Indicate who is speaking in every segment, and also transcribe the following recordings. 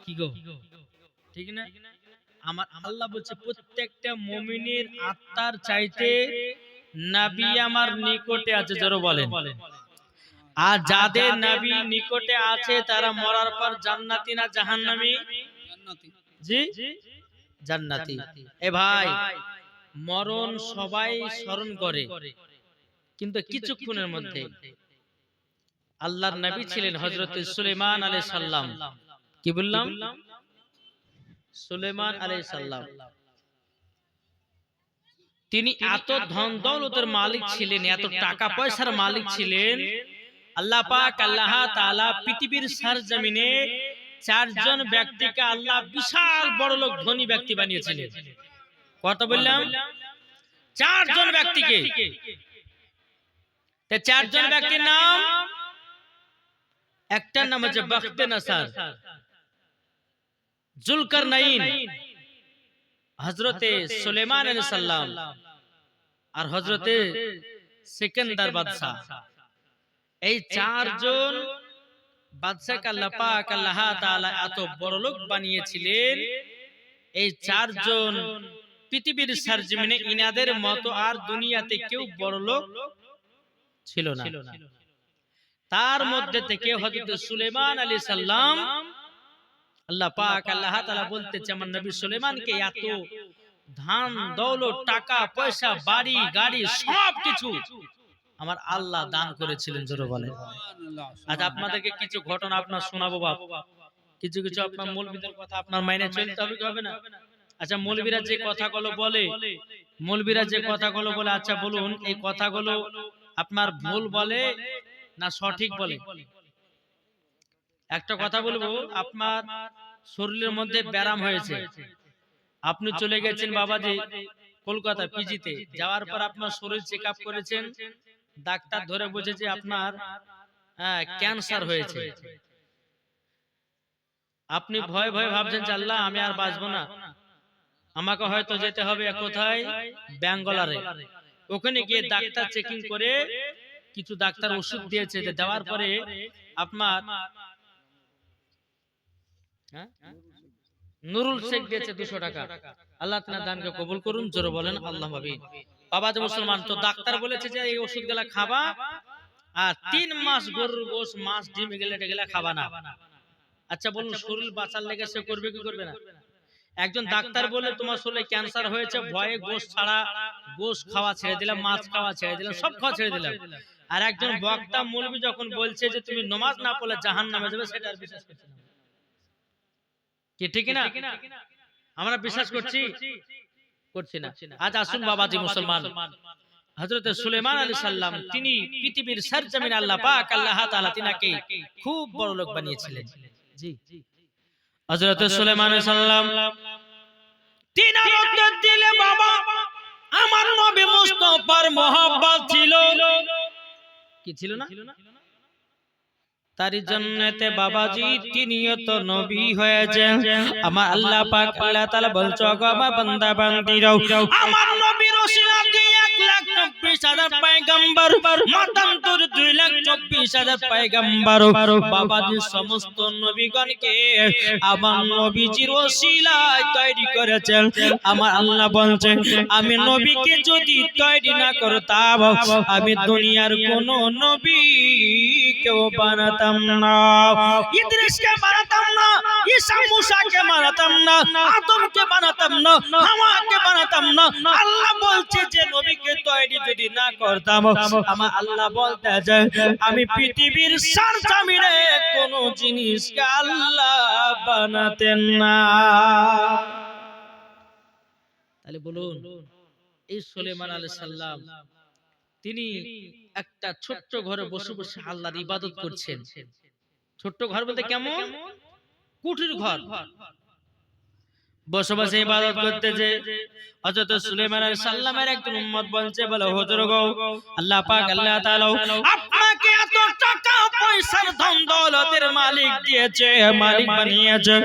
Speaker 1: কি গো ঠিক না? আমার আল্লাহ বলছে প্রত্যেকটা মুমিনের আত্মার চাইতে নবী আমার নিকটে আছে, জোরে বলেন। আর যাদের নবী নিকটে আছে তারা মরার পর জান্নাতি না জাহান্নামী? জি, জান্নাতি। এ ভাই, মরণ সবাই স্মরণ করে, কিন্তু কিছুক্ষণের মধ্যে আল্লাহর নবী ছিলেন হযরত সুলাইমান আলাইহিস সালাম। কি বললাম? সুলাইমান আলাইহিস সালাম তিনি এত ধন দৌলতের মালিক ছিলেন, এত টাকা পয়সার মালিক ছিলেন, আল্লাহ পাক আল্লাহ তাআলা পৃথিবীর সরজমিনে চারজন ব্যক্তিকে আল্লাহ বিশাল বড়লোক ধনী ব্যক্তি বানিয়েছিলেন। কত বললাম? চারজন ব্যক্তিকে। তে চারজন ব্যক্তির নাম, একটার নাম হচ্ছে বখতে নসর, জুলকারনাইন, হযরতে সুলাইমান আলাইহিস সালাম আর হযরতে সিকান্দার বাদশা। এই চারজন বাদশাকে আল্লাহ পাক আল্লাহ তাআলা এত বড়লোক বানিয়েছিলেন। এই চারজন পৃথিবীর সরজমিনে ইনাদের মতো আর দুনিয়াতে কেউ বড়লোক ছিল না। তার মধ্যে থেকে হযরত সুলাইমান আলাইহিস সালাম, আল্লাহ পাক আল্লাহ তাআলা বলতেছে আমার নবী সুলাইমানকে এত ধন দৌলত, টাকা পয়সা, বাড়ি গাড়ি সবকিছু আমার আল্লাহ দান করেছিলেন, জোরে বলেন। আজ আপনাদেরকে কিছু ঘটনা আপনার শোনাবো বাপ। কিছু কিছু আপনার মৌলবীদের কথা আপনার মাইনে চলতে হবে, কি হবে না? আচ্ছা, মৌলবীরা যে কথাগুলো বলে, আচ্ছা বলুন, এই কথাগুলো আপনার ভুল বলে না সঠিক বলে? একটা কথা বলবো, আপনার শরীরের মধ্যে ব্যারাম হয়েছে, আপনি চলে গেছেন বাবাজি কলকাতা পিজিতে, যাওয়ার পর আপনার শরীর চেক আপ করেছেন, ডাক্তার ধরে বুঝেছে আপনার ক্যান্সার হয়েছে। আপনি ভয় ভয় ভাবছেন যে আল্লাহ আমি আর বাঁচবো না, আমাকে হয়তো যেতে হবে কোথায়, ব্যাঙ্গালোরে। ওখানে গিয়ে ডাক্তার চেকিং করে কিছু ডাক্তার ওষুধ দিয়েছে, দেওয়ার পরে আপনার নুরুল শেখ দিয়েছে 200 টাকা। আল্লাহ আপনার দানকে কবুল করুন, জোরে বলেন আল্লাহুম্মা আমিন। বাবা যে মুসলমান, তো ডাক্তার বলেছে যে এই ওষুধগুলা খাবা আর 3 মাস গরুর গোশত, মাছ, ডিম এগুলা খাবা না। আচ্ছা বলুন, শরীর বাঁচার লেগে সে করবে কি করবে না? একজন ডাক্তার বলে তোমার শরীরে ক্যান্সার হয়েছে, ভয়ে গোশত ছাড়া, গোশত খাওয়া ছেড়ে দিলাম, মাছ খাওয়া ছেড়ে দিলাম, সব খাওয়া ছেড়ে দিলাম। আর একজন বক্তা মৌলবী যখন বলছে যে তুমি নামাজ না পড়লে জাহান্নামে যাবে, সেটা আর বিশ্বাস করছে না। কি ঠিক না? আমরা বিশ্বাস করছি না। আজ আসুন বাবাজি মুসলমান, হযরত সুলাইমান আলাইহিস সালাম তিনি পৃথিবীর সরজমিনে আল্লাহ পাক আল্লাহ তাআলা তিনাকে খুব বড় লোক বানিয়েছিলেন। জি, হযরত সুলাইমান আলাইহিস সালাম তিন মধ্যে দিলে বাবা আমার নবী মুস্তাফার মহব্বত ছিল, কি ছিল না? তার জন্নতে বাবাজি তিনিও তো নবী হয়েছেন। আমার আল্লাহ পাক আল্লাহ তাআলা বলছো, গো আমার বান্দা বান্দিরাও, আমার নবীর ওসিলা দিয়ে 1,24,000 পয়গম্বর, মতান্তর 2,24,000 পয়গম্বর বাবাজি সমস্ত নবীগণকে আমার নবীজির ওসিলায় তৈরি করেছেন। আমার আল্লাহ বলছেন আমি নবীকে যদি তৈরি না করতাম, আমি দুনিয়ার কোন নবী কেউ বানাতাম না। ইদ্রিসকে বানাতাম না, ঈসা মুসাকে বানাতাম না, আদমকে বানাতাম না, হাওয়াকে বানাতাম না। আল্লাহ বলছে যে নবীকে তৈরি যদি না করতাম, আমার আল্লাহ বলতে যায় আমি পৃথিবীর সরজমিনে কোন জিনিসকে আল্লাহ বানাতেন না। তাহলে বলুন, এই সুলাইমান আলাইহিস সালাম তিনি একটা ছোট্ট ঘরে বসে বসে আল্লাহর ইবাদত করছেন। ছোট্ট ঘর বলতে কেমন? কুটির ঘর। বসে বসে ইবাদত করতেছে। হযরত সুলাইমান আলাইহিস সালামের একজন উম্মত বলছে, বলে হুজুর গো, আল্লাহ পাক আল্লাহ তাআলা আপনাকে এত টাকা পয়সার ধন দৌলতের মালিক দিয়েছে, মালিক বানিয়েছে,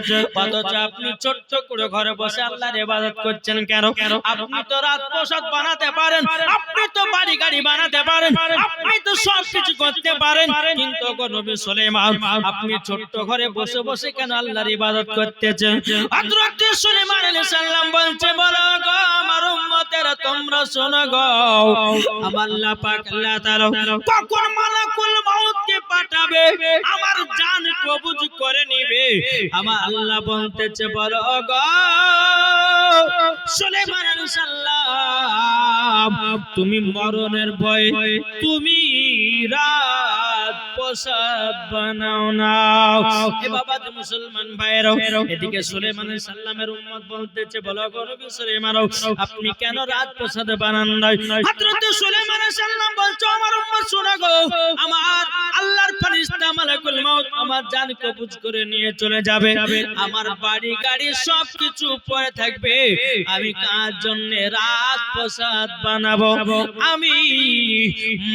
Speaker 1: অথচ আপনি ছোট্ট করে ঘরে বসে আল্লাহর ইবাদত করছেন কেন? আপনি তো রাজপ্রাসাদ বানাতে পারেন, আপনি তো বাড়ি গাড়ি বানাতে পারেন, আপনি তো সব কিছু করতে পারেন, কিন্তু গো নবী সুলাইমান, আপনি ছোট্ট ঘরে বসে বসে কেন আল্লাহর ইবাদত করতেছেন? হযরত সুলাইমান আলাইহিস সালাম বলছে, বলো গো আমার উম্মতেরা, তোমরা শোনো গো, আমার আল্লাহ পাক আল্লাহ তাআলা কখন মালাকুল মাউতকে পাঠাবে, আমার জান কবজ করে নেবে, আমার আল্লাহ বলতেছে, বলো গো সুলাইমান আলাইহিস সালাম, তুমি মরণের ভয়ে তুমি রাত প্রসাদ বানাও না। এ বাবা মুসলমান ভাইরা, এদিকে সুলাইমান আলাইহিস সালামের উম্মত বলতেছে, বলো গো নবী সুলাইমান, আপনি কেন রাত প্রসাদ বানান নাই? হযরত সুলাইমান আলাইহিস সালাম বলছে, আমার উম্মত শোনো গো, আমার আল্লাহর ফেরেশতা মালাকুল মাউত আমার জান কবজ করে নিয়ে চলে যাবে, আমার বাড়ি গাড়ি সবকিছু পড়ে থাকবে, আমি কার জন্য রাত প্রসাদ বানাবো? আমি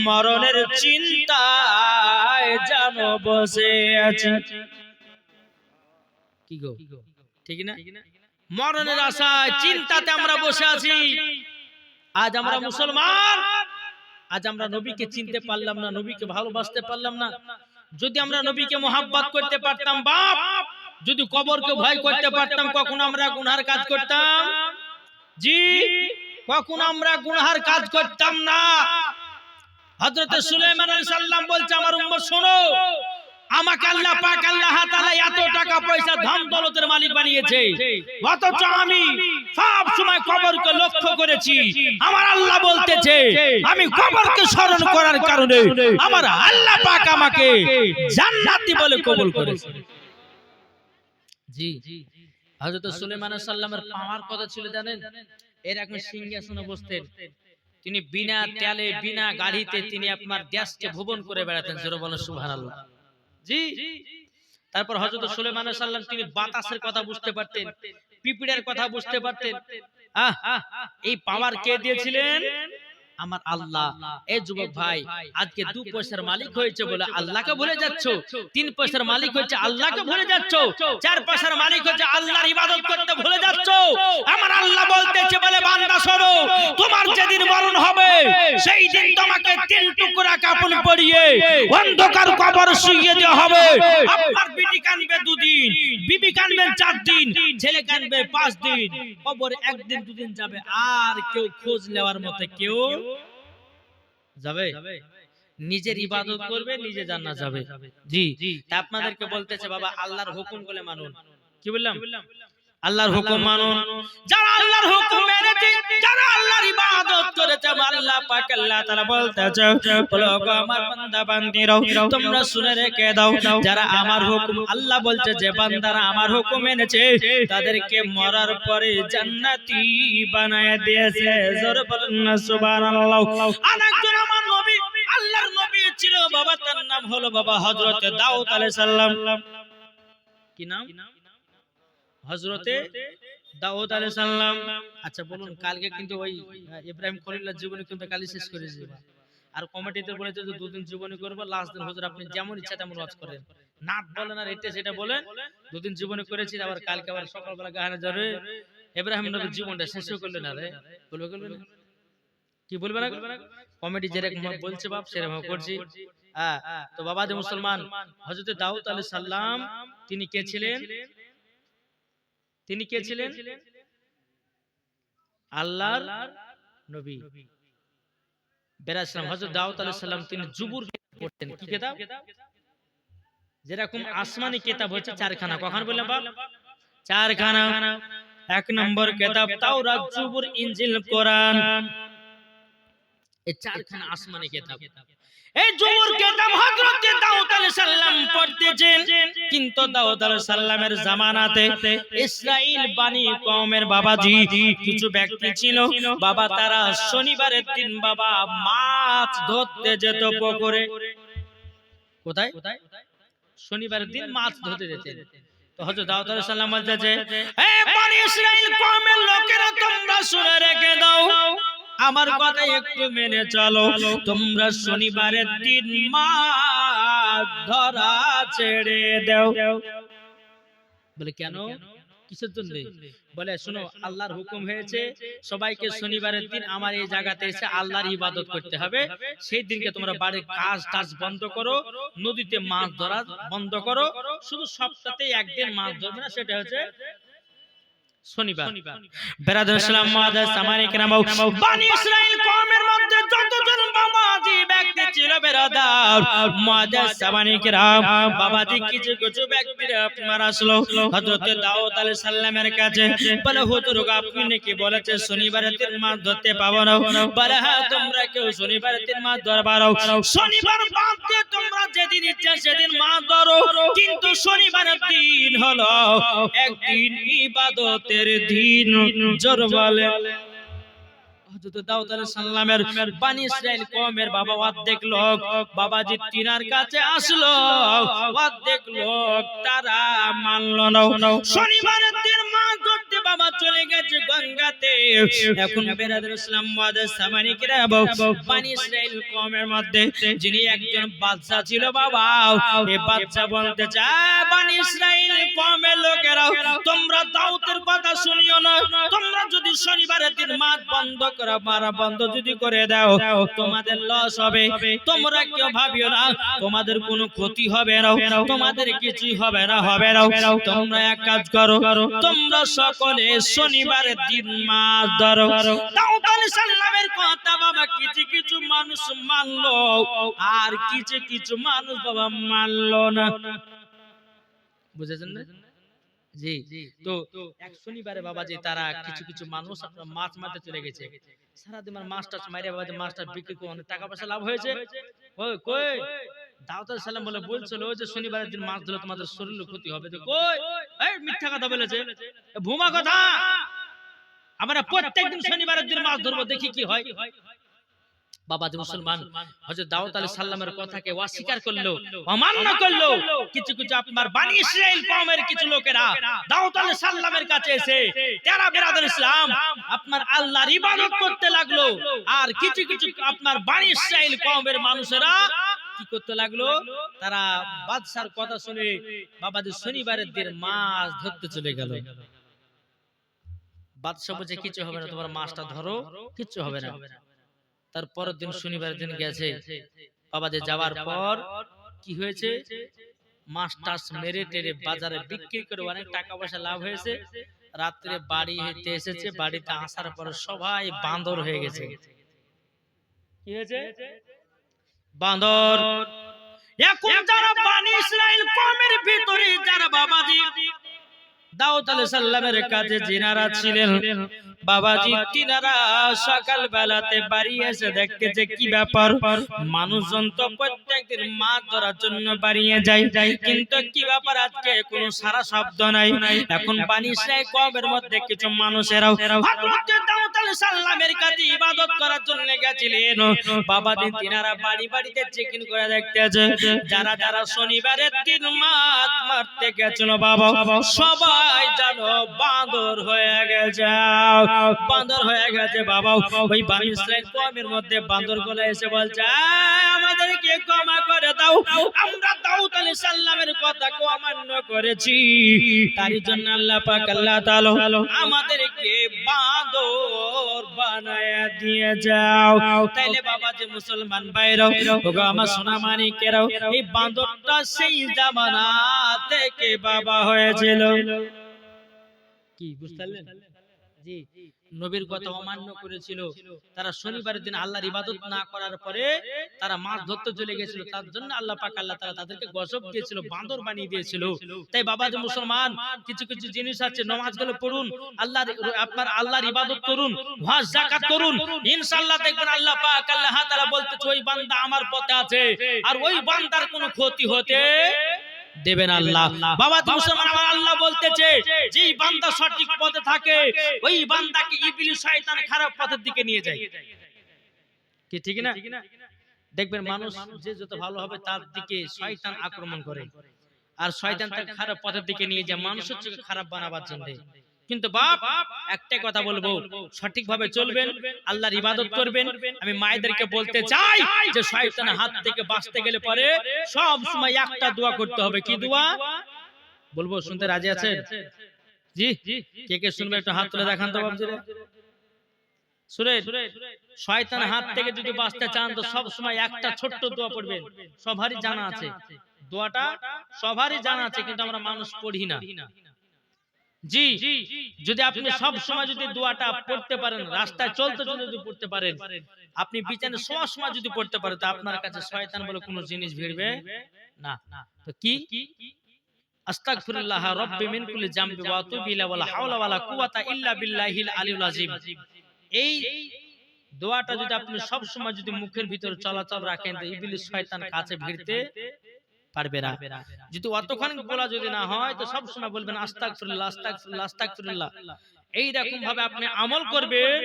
Speaker 1: মরণের চিন্তায় জানো বসে আছি। কি গো, ঠিক না? মরণের আশায় চিন্তাতে আমরা বসে আছি। আজ আমরা মুসলমান, আজ আমরা নবীকে চিনতে পারলাম না, নবীকে ভালোবাসতে পারলাম না। যদি আমরা নবীকে মোহাব্বত করতে পারতাম বাপ, যদি কবরকে ভয় করতে পারতাম, কখন আমরা গুনার কাজ করতাম? জি, কখন আমরা গুনার কাজ করতাম না। হযরত সুলাইমান আলাইহিস সালাম বলছে, আমার উম্মত শোনো, আমাকে আল্লাহ পাক আল্লাহ তাআলা এত টাকা পয়সা ধন দৌলতের মালিক বানিয়েছে, অথচ আমি সব সময় কবরকে লক্ষ্য করেছি। আমার আল্লাহ বলতেছে, আমি কবরকে স্মরণ করার কারণে আমার আল্লাহ পাক আমাকে জান্নাতি বলে কবুল করেছে। জি, হযরত সুলাইমান আলাইহিস সালামের পাওয়ার কথা ছিল জানেন? এর এখন সিংহাসনে বসতেন, তিনি বিনা তেলে বিনা গাড়িতে তিনি আপনার দেশকে ভ্রমণ করে বেড়াতেন। জোরে বলেন সুবহানাল্লাহ। জি, তারপর হযরত সুলাইমান আলাইহিস সালাম তিনি বাতাসের কথা বুঝতে পারতেন, পিপিড়ের কথা বুঝতে পারতেন। এই পাওয়ার কে দিয়েছিলেন? আমার আল্লাহ। এই যুবক ভাই, আজকে 2 পয়সার মালিক হয়েছে বলে আল্লাহকে ভুলে যাচ্ছ, 3 পয়সার মালিক হয়েছে আল্লাহকে ভুলে যাচ্ছ, 4 পয়সার মালিক হয়েছে আল্লাহর ইবাদত করতে ভুলে যাচ্ছ। আমার আল্লাহ বলতেছে, বলে বান্দা শোনো, তোমার যেদিন মরণ হবে সেই দিন তোমাকে 3 টুকরা কাপড় পরিয়ে অন্ধকার কবর শুইয়ে দেওয়া হবে। আপনার বিটি কানবে 2 দিন, বিবি কানবে 4 দিন, ছেলে কানবে 5 দিন, কবরে 1 দিন 2 দিন যাবে, আর কেউ খোঁজ নেওয়ার মতো কেউ যাবে? নিজের ইবাদত করবে, নিজে জান্নাত যাবে। জি, তা আপনাদেরকে বলতেছে বাবা, আল্লাহর হুকুম বলে মানুন। কি বললাম? আল্লাহর হুকুম মানুন। যারা আল্লাহর হুকুম মেনেছে, যারা আল্লাহর ইবাদত করেছে, আল্লাহ পাক আল্লাহ তাআলা বলতেছে, বলো গো আমার বান্দা বান্দিরা, তোমরা শুনে রেখে দাও, যারা আমার হুকুম, আল্লাহ বলছে যে বান্দারা আমার হুকুম মেনেছে, তাদেরকে মরার পরে জান্নাতি বানায় দিয়েছে। জোরে বলেন না সুবহানাল্লাহ। আরেকজন আমার নবী, আল্লাহর নবী ছিল বাবা, তার নাম হলো বাবা হযরত দাউদ আলাইহিস সালাম। কি নাম? হযরতে দাউদ আলাইহিস সালাম। আচ্ছা বলুন, কালকে কিন্তু ওই ইব্রাহিম খলিলুল্লাহর জীবনী কিন্তু কালই শেষ করেছি, আর কমিটিতে বলেছে যে 2 দিন জীবনী করব, লাস্ট দিন হুজুর আপনি যেমন ইচ্ছা তেমন ওয়াজ করেন, নাত বলেন আর এটা সেটা বলেন। 2 দিন জীবনী করেছি, আবার কালকে আবার সকালবেলা গানে যাবে। ইব্রাহিম নবীর জীবনটা শেষ করলেন না রে, বলবে কি বলবে না? কমিটি যেরকম বলছে বাপ সেরকম করছি। তো বাবা যে মুসলমান, হযরত দাউদ আলাইহিস সালাম তিনি কে ছিলেন? তিনি কে ছিলেন? আল্লাহর নবী। বেরাসলাম হযরত দাউদ আলাইহিস সালাম তিনি জুবুর পড়তেন। কি কিতাব? যেরকম আসমানি কিতাব হচ্ছে 4 খানা। কখন বললাম বাপ? 4 খানা। 1 নম্বর কিতাব তাওরাত, জুবুর, ইনজিল, কোরআন। এই 4 খানা আসমানি কিতাব। এই জুবুর কিতাব হযরত দাউদ আলাইহিস সালাম পড়তেছেন, কিন্তু দাউদ আলাইহিস সালামের জামানাতে ইসরাইল বানি কওমের বাবাজি কিছু ব্যক্তি ছিল বাবা, তারা শনিবারের দিন বাবা মাছ ধরতে যেত পুকুরে। কোথায়? শনিবারের দিন মাছ ধরতে যেতেন। তো হযরত দাউদ আলাইহিস সালাম বলতেছে, হে বনি ইসরাইল কওমের লোকেরা, তোমরা শুনে রেখে দাও, আমার কথা একটু মেনে চলো। তোমরা শনিবারের দিন মাছ ধরা ছেড়ে দাও। বলে কেন, কিসের জন্য? বলে শোনো, আল্লাহর হুকুম হয়েছে সবাইকে শনিবারের দিন আমার এই জায়গাতে এসে আল্লাহর ইবাদত করতে হবে। সেই দিনকে তোমরা বাড়ির কাজ টাজ বন্ধ করো, নদীতে মাছ ধরা বন্ধ করো, শুধু সপ্তাহে একদিন মাছ ধরবে না, সেটা হচ্ছে শনিবার। বেরাদুল ইসলাম মুআদ্দাস সামানী কেরাম, বনি ইসরাইল কওমের মধ্যে যতজন বাবাজি ব্যক্তি ছিল বেরাদার মুআদ্দাস সামানী কেরাম, বাবাজি কিছু কিছু ব্যক্তিরা আপনার আসলো হযরত দাউদ আলাইহিস সালামের কাছে। বলে হুজুর, আপনি নাকি বলেছেন শনিবারের দিন মাছ ধরতে পাবো না? বলে হ্যাঁ, তোমরা কেউ শনিবারের দিন মাছ ধরতে পারো, শনিবার বাদ দিয়ে তোমরা যেদিন ইচ্ছা সেদিন মাছ ধরো, কিন্তু শনিবারের দিন হলো একদিন ইবাদতের দিন। জোর বলে হযরত দাউদ আলাইহিস সালামের বনি ইসরাইল কওমের বাবা অর্ধেক লোক বাবাজি তিনার কাছে আসলো, অর্ধেক লোক তারা মানলো না। শনিবারের দিন মাছ ধরতে বাবা চলে গেছে গঙ্গাতে। এখন বেরাদুল ইসলাম মুআদ্দাস সামানী কেরাম, বনি ইসরাইল কওমের মধ্যে যিনি একজন বাদশা ছিল বাবা, এই বাদশা বলতে চায়, বনি ইসরাইল কওমের লোকেরা, তোমরা দাউদের কথা শুনিও না। তোমরা যদি শনিবারের দিন মাছ বন্ধ করা মারা বন্ধ যদি করে দাও, তোমাদের লস হবে। তোমরা কেউ ভাবিও না তোমাদের কোনো ক্ষতি হবে না, তোমাদের কিছুই হবে না, হবে না। তোমরা এক কাজ করো, তোমরা সকলে শনিবারের দিন মাছ ধরো। দাউদ আলাইহিস সালামের কথা বাবা কিছু কিছু মানুষ মানলো, আর কিছু কিছু মানুষ বাবা মানলো না। বুঝেছেন না? জি। তো এক শনিবারে বাবাজি তারা কিছু কিছু মানুষ মাছ মারতে চলে গেছে। সারাদিন মাছটা মাইরে বাবাজি মাছটা বিক্রি করে অনেক টাকা পয়সা লাভ হয়েছে। ওই কই দাউদ আলাইহিস সালাম বলছিল যে শনিবারের দিন মাছ ধরলে তোমাদের শরীরের ক্ষতি হবে। তো কই, এই মিথ্যা কথা বলেছে, ভুয়া কথা। আমরা প্রত্যেকদিন শনিবারের দিন মাছ ধরবো, দেখি কি হয়। বাবাজি মুসলমান হযরত দাউদ আলাইহিস সালামের কথাকে অস্বীকার করলো, অমান্য করলো। কিছু কিছু আপনার বনি ইসরাইল কওমের কিছু লোকেরা দাউদ আলাইহিস সালামের কাছে এসে তারা বেরাদুল ইসলাম আপনার আল্লাহর ইবাদত করতে লাগলো। আর কিছু কিছু আপনার বনি ইসরাইল কওমের মানুষেরা কি করতে লাগলো, তারা বাদশার কথা শুনে বাবাজি শনিবারের দিন মাছ ধরতে চলে গেল। বাদশা বলছে কিছু হবে না, তোমরা মাছটা ধরো, কিছু হবে না। তারপরের দিন শনিবারের দিন গেছে বাবাজি, যাওয়ার পর কি হয়েছে, মাছ টাছ মেরে টেরে বাজারে বিক্রি করে অনেক টাকা পয়সা লাভ হয়েছে। রাত্রে বাড়ি হেঁটে এসেছে, বাড়িতে আসার পর সবাই বান্দর হয়ে গেছে। কি হয়েছে, বান্দর। এখন যারা বনি ইসরাইল কওমের ভিতরে যারা বাবাজি দাউদ আলাইহিস সালামের কাছে জিনারা ছিলেন বাবাজি, তিনারা সকাল বেলাতে বাড়ি এসে দেখতে যে কি ব্যাপার, মানুষজন তো প্রত্যেকদিন মাছ ধরার জন্য বাড়িয়ে যায়, কিন্তু কি ব্যাপার আজকে কোনো সারা শব্দ নাই। এখন বনি ইসরাইল কওমের মধ্যে কিছু মানুষেরাও হযরত দাউদ আলাইহিস সালামের কাছে ইবাদত করার জন্য গেছিলেন বাবাজি। তিনারা বাড়ি বাড়িতে চেকিং করে দেখতেছে যারা যারা শনিবারের দিন মাছ মারতে গেছিল বাবা, সবাই জানো বান্দর হয়ে গেছে, বান্দর হয়ে গেছে বাবা। ওই বনি ইসরাইল কওমের মধ্যে বান্দর গুলো এসে বলছে, আমাদেরকে ক্ষমা করে দাও, আমরা দাউদ আলাইহিস সালামের কথাকে অমান্য করেছি, তার জন্য আল্লাহ পাক আল্লাহ তাআলা আমাদেরকে বান্দর বানায়া দিয়ে যাও। তাইলে বাবা যে মুসলমান ভাইরা, ওগো আমার সোনা মানিকেরাও, এই বান্দরটা সেই জামানা থেকে বাবা হয়েছিল। কি বুঝতে পারলেন? জি, নবীর কথা অমান্য করেছিল, তারা শনিবারের দিন আল্লাহর ইবাদত না করার পরে তারা মাছ ধরতে চলে গেছিল, তার জন্য আল্লাহ পাক আল্লাহ তাআলা তাদেরকে গজব দিয়েছিল, বান্দর বানিয়ে দিয়েছিল। তাই বাবা যে মুসলমান, কিছু কিছু জিনিস আছে, নামাজগুলো পড়ুন, আল্লাহর আপনার আল্লাহর ইবাদত করুন, হজ যাকাত করুন, ইনশাআল্লাহ দেখবেন আল্লাহ পাক আল্লাহ তাআলা বলতেছে ওই বান্দা আমার পথে আছে, আর ওই বান্দার কোনো ক্ষতি হতে দেবেন আল্লাহ। বাবা মুসলমান, আমার আল্লাহ বলতেছে যেই বান্দা সঠিক পথে থাকে ওই বান্দাকে ইবলিস শয়তান খারাপ পথের দিকে নিয়ে যায়। কি ঠিক না? দেখবেন মানুষ যে যত ভালো হবে তার দিকে শয়তান আক্রমণ করে। আর শয়তান তাকে খারাপ পথের দিকে নিয়ে যায় মানুষের চোখে খারাপ বানাবার জন্য। কিন্তু বাপ একটাই কথা বলবো, সঠিকভাবে চলবেন, আল্লাহর ইবাদত করবেন। আমি মায়েদেরকে বলতে চাই যে শয়তানের হাত থেকে বাঁচতে গেলে পরে সব সময় একটা দোয়া করতে হবে। কি দোয়া বলবো, শুনতে রাজি আছেন? জি, কে কে শুনবে একটু হাত তুলে দেখান তো বাবজিরা। শুনেন, শয়তানের হাত থেকে যদি বাঁচতে চান তো সব সময় একটা ছোট্ট দোয়া পড়বেন। সবারই জানা আছে দোয়াটা, সবারই জানা আছে, কিন্তু আমরা মানুষ পড়ি না। জি, যদি আপনি সব সময় যদি দোয়াটা পড়তে পারেন, রাস্তায় চলতে চলতে যদি পড়তে পারেন, আপনি বিছানায় শোয়ার সময় যদি পড়তে পারেন, তো আপনার কাছে শয়তান বলে কোনো জিনিস ভিড়বে না। তো কি? আস্তাগফিরুল্লাহ রাব্বি মিন কুল্লি জামবি ওয়া আতুবু ইলাইহি ওয়া লা হাওলা ওয়া লা কুওয়াতা ইল্লা বিল্লাহিল আলিয়্যিল আযীম। এই দোয়াটা যদি আপনি সব সময় যদি মুখের ভিতরে চলাচল রাখেন, তো ইবলিস শয়তান কাছে ভিড়তে পারবে না। যদি অতক্ষণ বলা যদি না হয়, তো সব সময় বলবেন আস্তাগফিরুল্লাহ আস্তাগফিরুল্লাহ আস্তাগফিরুল্লাহ। এই রকম ভাবে আপনি আমল করবেন,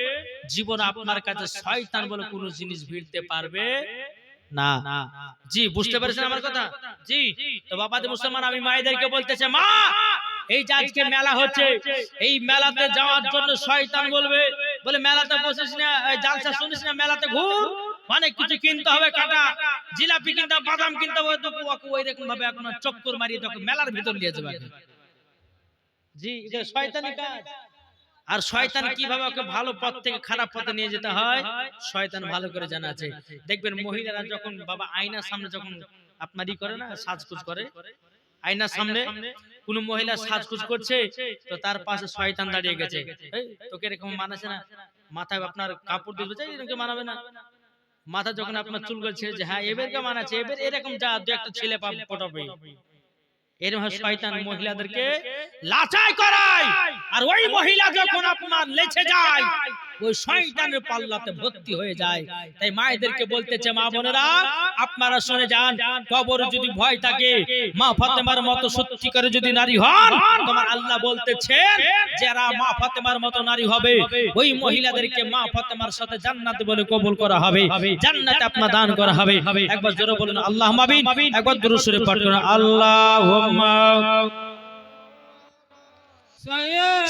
Speaker 1: জীবন আপনার কাছে শয়তান বলে কোনো জিনিস ভিড়তে পারবে না। জি, বুঝতে পেরেছেন আমার কথা? জি। তো বাবাজি মুসলমান, আমি মায়েদেরকে বলতেছে, মা এই যে আজকে মেলা হচ্ছে, এই মেলাতে যাওয়ার জন্য শয়তান বলবে, বলে মেলাতে বসিস না, জালসা শুনিস না, মেলাতে ঘুর, অনেক কিছু কিনতে হবে, কাটা জিলাপি কিনতে হবে, বাদাম কিনতে হবে, তো ওই রকম ভাবে আপনার চক্কর মারিয়ে তখন মেলার ভিতর নিয়ে যাবে। জি, এটা শয়তানি কাজ। আর শয়তান কিভাবে ওকে ভালো পথ থেকে খারাপ পথে নিয়ে যেতে হয় শয়তান ভালো করে জানা আছে। দেখবেন মহিলারা যখন বাবা আয়নার সামনে যখন আপনারই করে না, সাজগুজ করে, আয়নার সামনে কোন মহিলা সাজগুজ করছে, তো তার পাশে শয়তান দাঁড়িয়ে গেছে, এই তোকে এরকম মানাছে না, মাথায় আপনার কাপড় দিয়ে বলছে এরকম মানাবে না, মাথা যখন আপনার চুল করছে যে হ্যাঁ এবারকে মানাচ্ছে, এবার এরকম যা দু একটা ছেলে পটাবে, এরকম শয়তান মহিলাদেরকে লাচাই করায়। আর ওই মহিলা যখন আপনার লেছে যায়, ওই শয়তানের পাল্লাতে ভর্তি হয়ে যায়। তাই মায়েদেরকে বলতেছে, মা বোনেরা আপনারা শুনে যান, কবরে যদি ভয় থাকে, মা ফাতেমার মতো সত্যিকারে যদি নারী হন, তোমার আল্লাহ বলতেছেন যারা মা ফাতেমার মতো নারী হবে, ওই মহিলাদেরকে মা ফাতেমার সাথে জান্নাতে বলে কবুল করা হবে, জান্নাতে আপনার দান করা হবে। একবার জোরে বলুন আল্লাহুম্মা আমিন। একবার দুরূদ শরীফ পাঠ করুন, আল্লাহুম্মা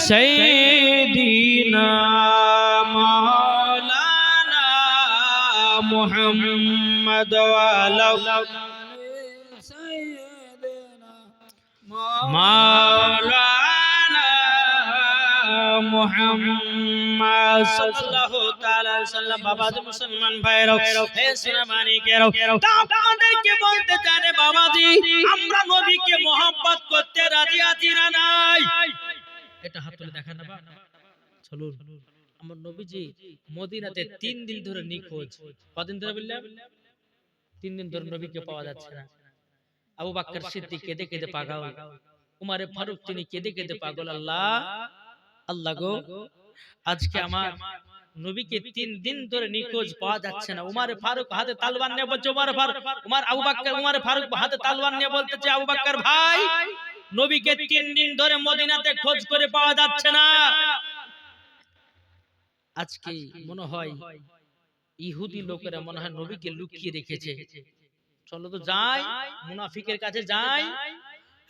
Speaker 1: সাইয়্যিদিনা মাওলানা মুহাম্মদ ওয়া আলা সাইয়্যিদিনা মাওলানা মুহাম্মদ সাল্লাল্লাহু তাআলা আলাইহি সাল্লাম। বাবাজি মুসলমান ভাইরা, হে সোনামানিকেরা, আপনাদেরকে বলতে চাই বাবাজি, আমরা নবীকে মহব্বত করতে রাজি আছি না নাই? এটা হাত তুলে দেখান না বাবা। চলুন, আমার নবীজি মদিনাতে 3 দিন ধরে নিখোঁজ। কদিন ধরে বললাম? 3 দিন ধরে নবীকে পাওয়া যাচ্ছে না। আবু বকর সিদ্দিক কেঁদে কেঁদে পাগল, উমরে ফারুক তিনি কেঁদে কেঁদে পাগল। আল্লাহ আল্লাহ গো, আজকে আমার নবীকে 3 দিন ধরে নিখোঁজ পাওয়া যাচ্ছে না। উমরে ফারুক হাতে তলোয়ার নিয়ে বলছে, উমরে ফারুক, উমরে ফারুক হাতে তলোয়ার নিয়ে বলতেছে, আবু বকর ভাই, নবীকে 3 দিন ধরে মদিনাতে খোঁজ করে পাওয়া যাচ্ছে না। আজকে মনে হয় ইহুদি লোকেরা মনে হয় নবীকে লুকিয়ে রেখেছে। চলো তো যাই, মুনাফিকের কাছে যাই।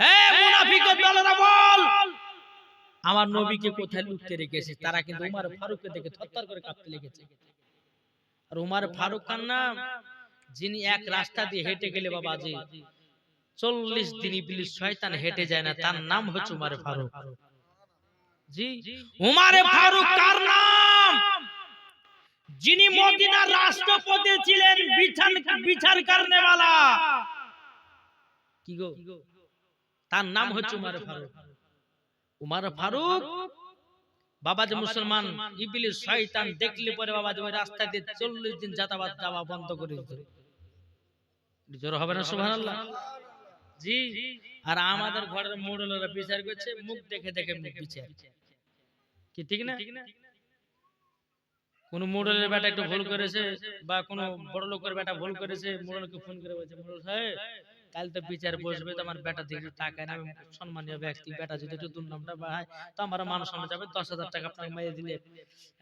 Speaker 1: হে মুনাফিকের দলেরা বল, আমার নবীকে কোথায় লুকিয়ে রেখেছে? তারা কিন্তু উমর ফারুককে দেখে থরথর করে কাঁপতে লেগেছে। আর উমর ফারুক কার নাম, যিনি এক রাস্তা দিয়ে হেঁটে গেলে বাবাজি 40 দিন ইবলিস শয়তান হেঁটে যায় না, তার নাম হচ্ছে উমর ফারুক। জি, উমর ফারুক কার নাম? যিনি মদিনার রাষ্ট্রপতি ছিলেন, বিচার করনেওয়ালা। কি গো, তার নাম হচ্ছে উমর ফারুক। উমর ফারুক বাবাজি মুসলমান, ইবলিস শয়তান দেখলে পরে বাবাজি ওই রাস্তা দিয়ে 40 দিন যাতায়াত যাওয়া বন্ধ করে দিত। জোর হবে না সুবহানাল্লাহ? জি। আর আমাদের ঘরের মোড়লেরা বিচার করছে মুখ দেখে দেখে মুখ বিচার, কি ঠিক না? কোন মোড়লের বেটা একটু ভুল করেছে বা কোন বড় লোকের বেটা ভুল করেছে, মোড়লকে ফোন করে বলছে, মোড়ল সাহেব কাল তো বিচার বসবে, তো আমার বেটা দিকে টাকা না, সম্মানীয় ব্যক্তি, বেটা যদি একটু দুর্নামটা বাড়ায় তো আমার মান সম্মান যাবে, 10,000 টাকা আপনাকে মেরে দিলে,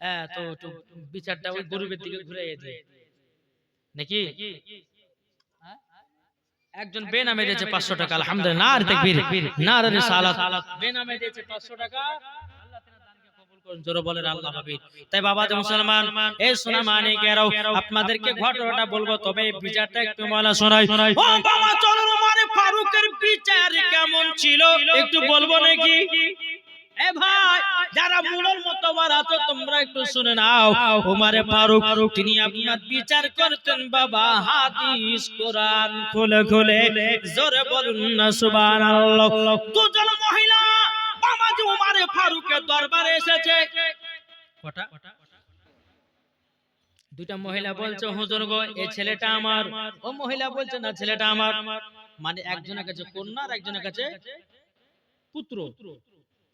Speaker 1: হ্যাঁ তো একটু বিচারটা ওই গরিবের দিকে ঘুরে দিয়ে নাকি। একজন বেনামে দিয়েছে 500 টাকা, আলহামদুলিল্লাহ, নারে তাকবীর, নারে রিসালাত, বেনামে দিয়েছে 500 টাকা। আল্লাহ তাআলা দানকে কবুল করুন, জোরে বলেন আল্লাহ হাফেজ। তাই বাবা যে মুসলমান, এই সোনা মানিকেরাও, আপনাদেরকে ঘটনাটা বলবো, তবে বিচারটা একটু বলা শোনাই। ও বাবা, চলো উমর ফারুকের বিচার কেমন ছিল একটু বলবো নাকি? এ ভাই, যারা মুড়োর মতো আছো তোমরা একটু শুনে নাও। ওমরে ফারুক তিনি আপনার বিচার করতেন বাবা হাদিস কোরআন খুলে খুলে, জোরে বলুন না সুবহানাল্লাহ। দুজন মহিলা বাবা যে ওমরে ফারুকের দরবারে এসেছে, কটা? দুইটা মহিলা বলছে হুজুর গো এই ছেলেটা আমার। ও মহিলা বলছে না ছেলেটা আমার। মানে একজনের কাছে কন্যা আর একজনের কাছে পুত্র।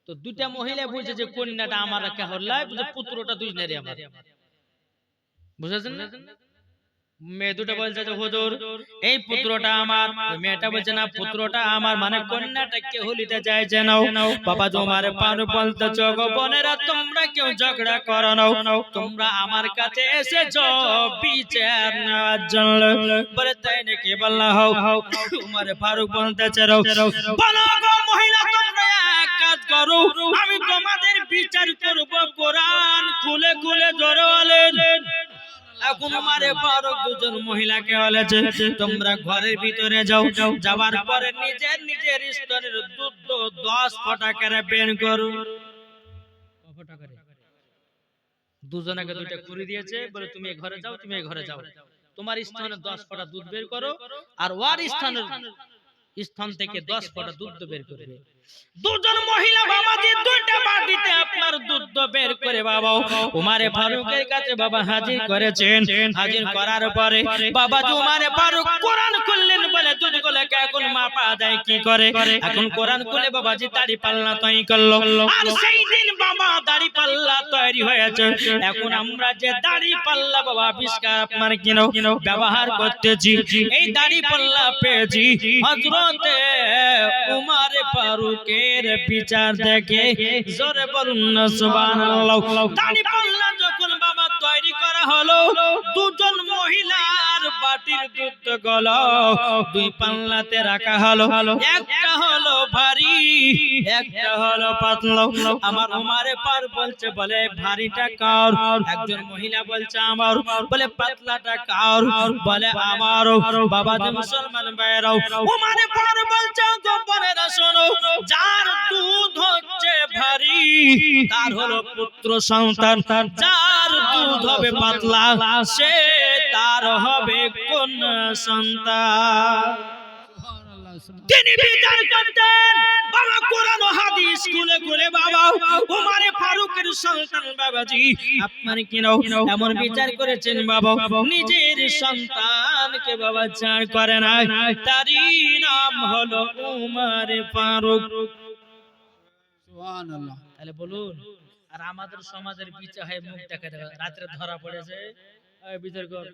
Speaker 1: তো দুইটা মহিলা বলছে যে কন্যাটা আমার রাখা হল্লাই, পুত্রটা দুইজনেরই আমার। বুঝেছেন না? মেয়ে দুটো বলছে যে হুজুর এই পুত্রটা আমার, মেয়েটা বলছে না পুত্রটা আমার, মানে কন্যাটা কে হলিতে চাইছে নাও। বাবা তোমার পার বলতেছ গো বোনেরা, তোমরা কেউ ঝগড়া করো নাও, তোমরা আমার কাছে এসেছো বিচার নেওয়ার জন্য। বলে তাই নাকি? বললা হও। উমর ফারুক বলতেছে বলো গো মহিলা, তোমরা এক কাজ করো, আমি তোমাদের বিচার করব কোরআন খুলে খুলে, জোরে বলেন। এখন উমরে ফারুক দুজন মহিলাকে বলেছে তোমরা ঘরের ভিতরে যাও, যাবার পরে নিজের নিজের স্তনের দুধ 10 ফোঁটা করে বের করো। দুজনকে দুইটা খুরি দিয়েছে, বলে তুমি এই ঘরে যাও, তুমি এই ঘরে যাও, তোমার স্তনে 10 ফোঁটা দুধ বের করো, আর ওর স্থান থেকে 10 ফোঁটা দুধ বের করবে। দুজন মহিলা বাবাজি দুইটা বাটিতে আপনার দুধ বের করে বাবা উমরে ফারুকের কাছে বাবা হাজির করেছেন। হাজির করার পরে বাবাজি উমরে ফারুক কোরআন খুললেন, বলে দুধগুলোকে এখন মাপা যায় কি করে। এখন কোরআন খুলে বাবাজি দাড়ি পাল্লা তৈরি করলো, আর সেই দিন বাবা দাড়ি পাল্লা তৈরি হয়েছে। এখন আমরা যে দাড়ি পাল্লা বাবা আবিষ্কার আপনার কিনো ব্যবহার করতেছি, এই দাড়ি পাল্লা পেয়েছি হযরতে উমরে ফারুকের বিচার দেখে, জোরে বলুন না সুবহানাল্লাহ। দাড়ি পাল্লা যখন বাবা তৈরি করা হলো, দুজন মহিলার বাটির দুধ গুলো দুই পাল্লাতে রাখা হলো, একটা হলো ভারী, একটা হলো পাতলা। আমার উমরে ফারুক বলছে, বলে ভারীটা কার? একজন মহিলা বলছে আমার। বলে পাতলাটা কার? বলে আমার। বাবা যে মুসলমান ভাইরাও, উমরে ফারুক বলছে গোপনেরা শোনো, যার দুধ হচ্ছে ভারী তার হলো পুত্র সন্তান, যার দুধ হবে পাতলা সে তার হবে কন্যা সন্তান। তিনি বিচার করতেন বাবা কোরআন ও হাদিস খুলে খুলে বাবা উমরে ফারুকের সন্তান বাবাজি আপনার কি নাও এমন বিচার করেছেন বাবা, নিজের সন্তানকে বাবা ছাড় করে না, তারই নাম হলো উমরে ফারুক। সুবহানাল্লাহ। তাহলে বলুন, আর আমাদের সমাজের বিচার হয় মুখ দেখা দেখা রাতে ধরা পড়েছে, এই বিচার কর,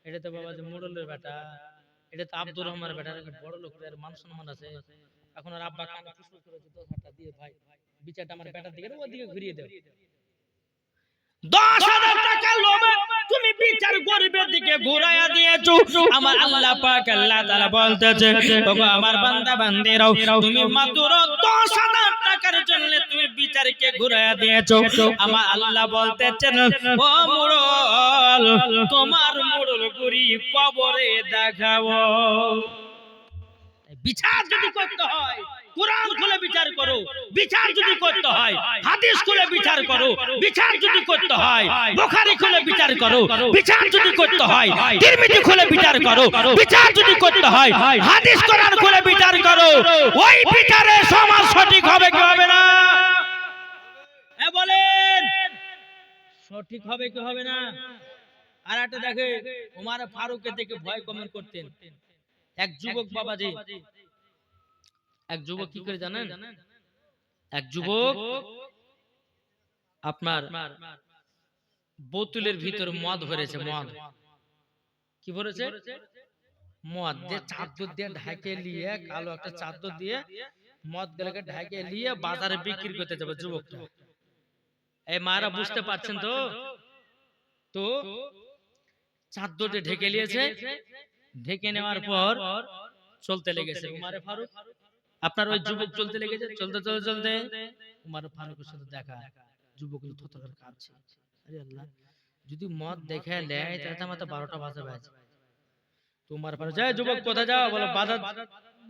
Speaker 1: এটা তো বাবা যে মোড়লের বেটা, এটা তো আব্দুর রহমানের বেটা, বড় লোকের মান সম্মান আছে। এখন আর আব্বা কানে ফুসফুস করেছে 10,000 দিয়ে, ভাই বিচারটা আমার বেটার দিকে ওদিকে ঘুরিয়ে দাও। 10,000 টাকা লোভে তুমি বিচার গরিবের দিকে ঘুরাইয়া দিয়েছো। আমার আল্লাহ পাক আল্লাহ তাআলা বলতেছে, ওগো আমার বান্দা বান্দিরাও, তুমি মাত্র 10,000 টাকার জন্য তুমি বিচারকে ঘুরাইয়া দিয়েছো। আমার আল্লাহ বলতেছেন, ও মুড়ল, তোমার মুড়ল গুরি কবরে দেখাবো। বিচার যদি করতে হয় কোরআন খুলে বিচার করো, বিচার যদি করতে হয় হাদিস খুলে বিচার করো, বিচার যদি করতে হয় বুখারী খুলে বিচার করো, বিচার যদি করতে হয় তিরমিজি খুলে বিচার করো, বিচার যদি করতে হয় হাদিস কোরআন খুলে বিচার করো। ওই বিচারে সমাজ সঠিক হবে কি হবে না? এ বলেন, সঠিক হবে কি হবে না? আর একটা দেখে উমরে ফারুককে দেখে ভয় কমেন্ট করতেন এক যুবক বাবাজি। এক যুবক কি করে জানেন? এক যুবক আপনার বোতলের ভিতর মদ ভরেছে, মদ কি ভরেছে? মদ দিয়ে চাদর দিয়ে ঢাকে নিয়ে, কালো একটা চাদর দিয়ে মদ গুলোকে ঢাকে নিয়ে বাজারে বিক্রি করতে যাবে যুবকটা। এই মারা বুঝতে পারছেন তো? তো চাদর দিয়ে ঢেকে নিয়েছে, ঢেকে নেওয়ার পর চলতে লেগেছে উমারে ফারুক, আপনার ওই যুবক চলতে লেগেছে, চলতে চলতে চলতে উমারে ফারুকের সাথে দেখা, যুবক থরথর করে কাঁপছে। আরে আল্লাহ, যদি মদ দেখে নেয় তাহলে আমার তো 12টা বাজে বাজে। তোমার ফারুক যায়, যুবক কোথায় যাও? বলে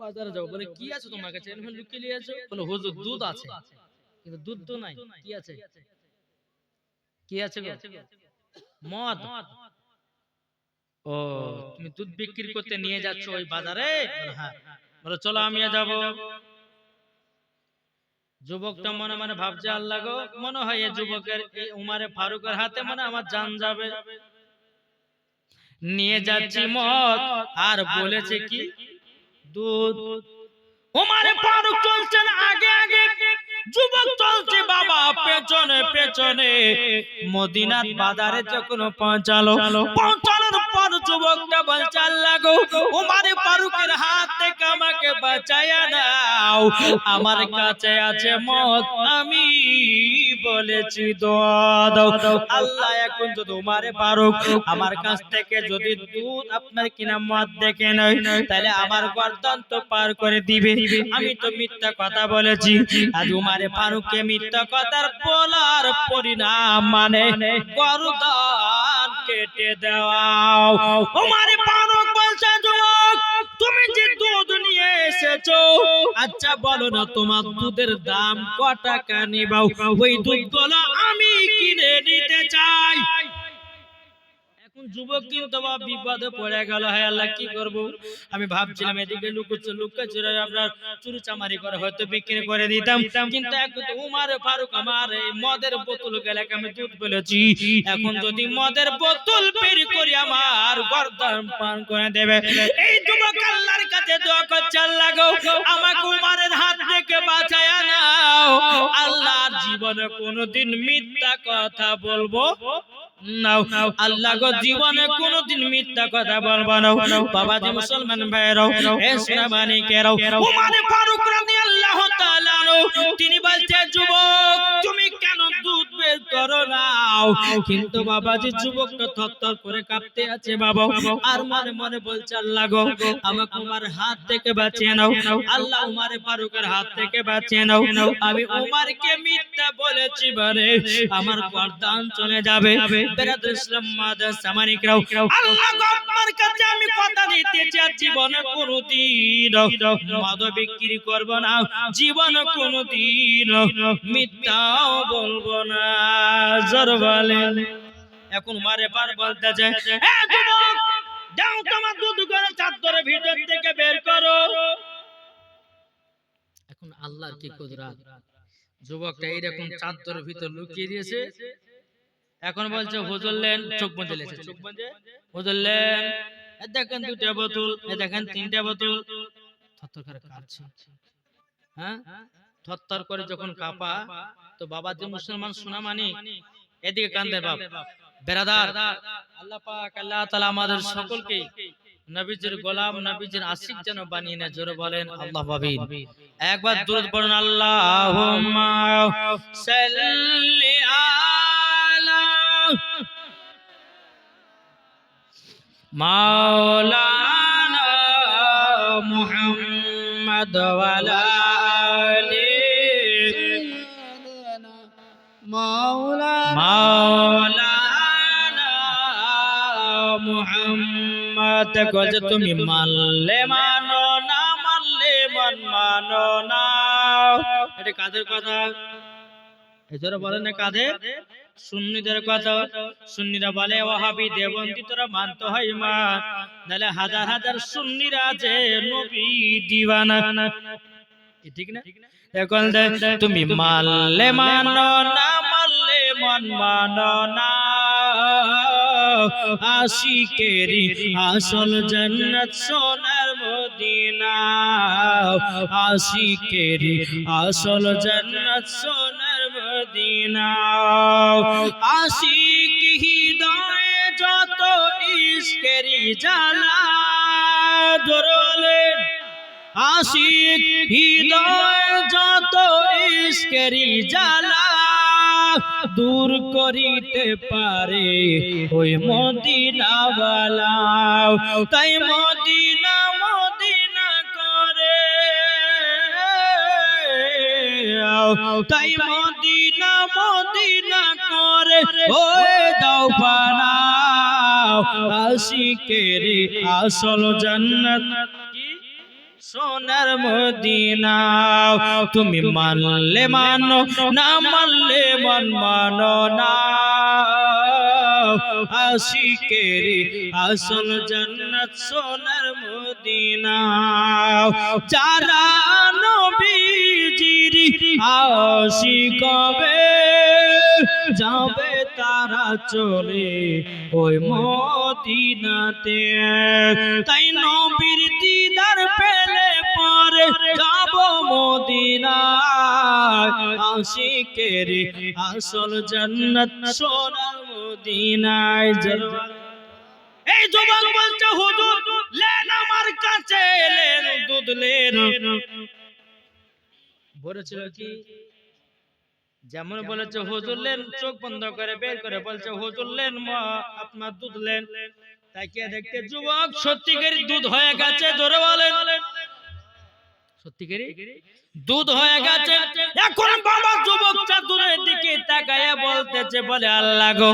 Speaker 1: বাজারে যাও। বলে কি আছে তোমার কাছে? এরকম লুকিয়ে নিয়ে আছো? বলে হুজুর দুধ আছে। কিন্তু দুধ তো নাই। কি আছে? কি আছে গো? মদ। ও, তুমি দুধ বিক্রি করতে নিয়ে যাচ্ছ ওই বাজারে? বলে হ্যাঁ। বলে চলো আমিও যাব। যুবকটা মনে মনে ভাবছে আল্লাহ গো, মনে হয় এই যুবকের এই উমারে ফারুকের হাতে মানে আমার জান যাবে। নিয়ে যাচ্ছি মদ, আর বলেছে কি দুধ। উমারে ফারুক চলছেন আগে আগে, যুবক চলছে বাবা পেছনে পেছনে। মদিনার বাজারে যখন পৌঁছানোর পর যুবকটা বলছে আল্লাহ গো, উমারে ফারুকের হাত থেকে আমাকে বাঁচায়া দাও, আমার কাছে আছে মদ, আমি বলেছি দোয়া দাও। আল্লাহ এখন যদি উমারে ফারুক আমার কাছ থেকে যদি দুধ আপনার কিনা মদ দেখে নয়, তাহলে আমার গর্দান তো পার করে দিবে। আমি তো মিথ্যা কথা বলেছি, আজ উমারে ফারুককে মিথ্যা কথার বলার পরিণাম মানে গর্দান কেটে দাও। উমারে ফারুক বলছে যুবক, তুমি যে দুধ নিয়ে এসেছো, আচ্ছা বলো না তোমার দুধের দাম কত টাকা নিবাও? ওই দুধগুলো আমি কিনে নিতে চাই। যুবক কিন্তু বিপদে পড়ে গেল। হ্যাঁ আল্লাহ, কি করব? আমি ভাবছিলাম এদিকে লুকোচুরি আপনার চুরি চামারি করে হয়তো বিক্রি করে দিতাম, কিন্তু এখন তো উমারে ফারুক আমার এই মদের বোতল গেলে আমি দুধ বলেছি, এখন যদি মদের বোতল বের করি আমার গর্দান পান করে দেবে। এই যুবক আল্লাহর কাছে দোয়া করছে, আল্লাহ গো, আমাকে উমারের হাত থেকে বাঁচায়া নাও। আল্লাহর জীবনে কোনোদিন মিথ্যা কথা বলবো না, আল্লাহ গো, জীবনে কোনোদিন মিথ্যা কথা বলবো না। বাবা জি মুসলমান ভাইরাও, এ সোনামানিকেরাও, উমারে ফারুক রাদিয়াল্লাহু তাআলা তিনি বলছে যুবক তুমি কেন দুধ বের করো না? কিন্তু বাবাজি যুবকটা থরথর করে কাঁপতে আছে বাবা, আর মনে মনে বলছে আল্লাহ গো, আমাকে উমার হাত থেকে বাঁচিয়ে নাও। আল্লাহ উমারে ফারুকের হাত থেকে বাঁচিয়ে নাও। আমি উমারকে মিথ্যা বলেছি বলে আমার গর্দান চলে যাবে। বেরাদুল ইসলাম মাদার সামানিকরাও, আল্লাহ গো, আপনার কাছে আমি কথা দিতে চাই, জীবনে কোনোদিন মদ বিক্রি করব না, জীবনে কোনোদিন মিথ্যাও বলবো না। জোর বলেন। এখন মারে পার বলতে যায়, এ যুবক, যাও তোমার দুধ করে চাদরের ভিতর থেকে বের করো। এখন আল্লাহর কি কুদরত, যুবকটা এইরকম চাদরের ভিতর লুকিয়ে দিয়েছে। এখন বলছে হুজুরলেন, চোখ বুজে লেছে, চোখ বুজে হুজুরলেন, দেখেন 2টা বোতল, দেখেন 3টা বোতল। থরথর করে কাঁপছে। হ্যাঁ, থরথর করে যখন কাঁপা, তো বাবা যে মুসলমান সোনামানি এদিকে কান্দে বাপ। বেরাদার, আল্লাহ পাক আল্লাহ তাআলা আমাদের সকলকে নবীজির গোলাম, নবীজির আশিক যেন বানিয়ে নেয়। জোরে বলেন আল্লাহ আমিন। একবার দুরূদ পড়ুন, আল্লাহুম্মা সাল্লি আলা মাওলানা মুহাম্মদ ওয়া আলা আলি মাওলানা মুহাম্মদ। কইছে তুমি মানলে মানো, না মানলে মানো না। এটা কাদের কথা? এজরা বলেন না কাদের? সুন্নিদের কথা। সুন্নিরা বলে ওয়াহাবি দেওবন্দি তোরা মানতে হয় মা, নালে হাজার হাজার সুন্নিরা আছে নবী দিওয়ানা। ঠিক না? এখন তুমি মানলে মানো, না মানলে মানো না। আশিকেরি আসল জান্নাত সোনার মদিনা, আশিকেরি আসল জান্নাত সোনার মদিনা। আশিক হৃদয়ে যত ইশকেরি জ্বালা, ধরলেন আশিক হৃদয়ে যত ইশকেরি জ্বালা, দূর করিতে পারে ওই মদিনাওয়ালা। তাই মদিনা মদিনা যাও, তাই মদিনা মদিনা করে হয়ে যাও পানা। আশিকের আসল জান্নাত সোনার মদিনা। তুমি মানলে মানো, না মানলে মানো না। আশিকের আসল জান্নাত সোনার মদিনা। যারা নবীজির আশিক হবে, যাবে তারা চলে ওই মদিনাতে। তাই নবীর দিদার পেলে পরে যাব মদিনায়। আশিকের আসল জান্নাত সোনার মদিনায়। এই যুবক বলছে হুজুর লেন আমার কাছে, লেন দুধ লেন। বলেছিল কি যেমন বলেছে হুজুর লেন, চোখ বন্ধ করে বের করে বলছে হুজুর লেন আপনার দুধ লেন। তাকে দেখতে যুবক সত্যিকারই দুধ হয়ে গেছে। জোরে বলেন সত্যিকারই দুধ হয়ে গেছে। এখন বাবা যুবকটা দূরের দিকে তাকায়া বলতেছে, বলে আল্লাহ গো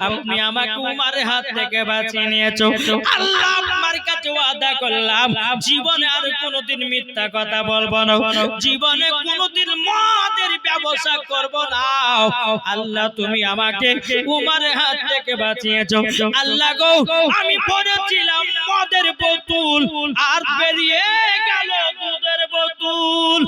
Speaker 1: আপনি আমাকে উমারের হাত থেকে বাঁচিয়ে নিয়েছো। আল্লাহ আপনার কাছে ওয়াদা করলাম জীবনে আর কোনোদিন মিথ্যা কথা বলবো না, জীবনে কোনোদিন মদের ব্যবসা করব না। আল্লাহ তুমি আমাকে উমারের হাত থেকে বাঁচিয়েছো। আল্লাহ গো আমি পড়েছিলাম মদের বোতল আর বেরিয়ে গেল দুধের বোতল।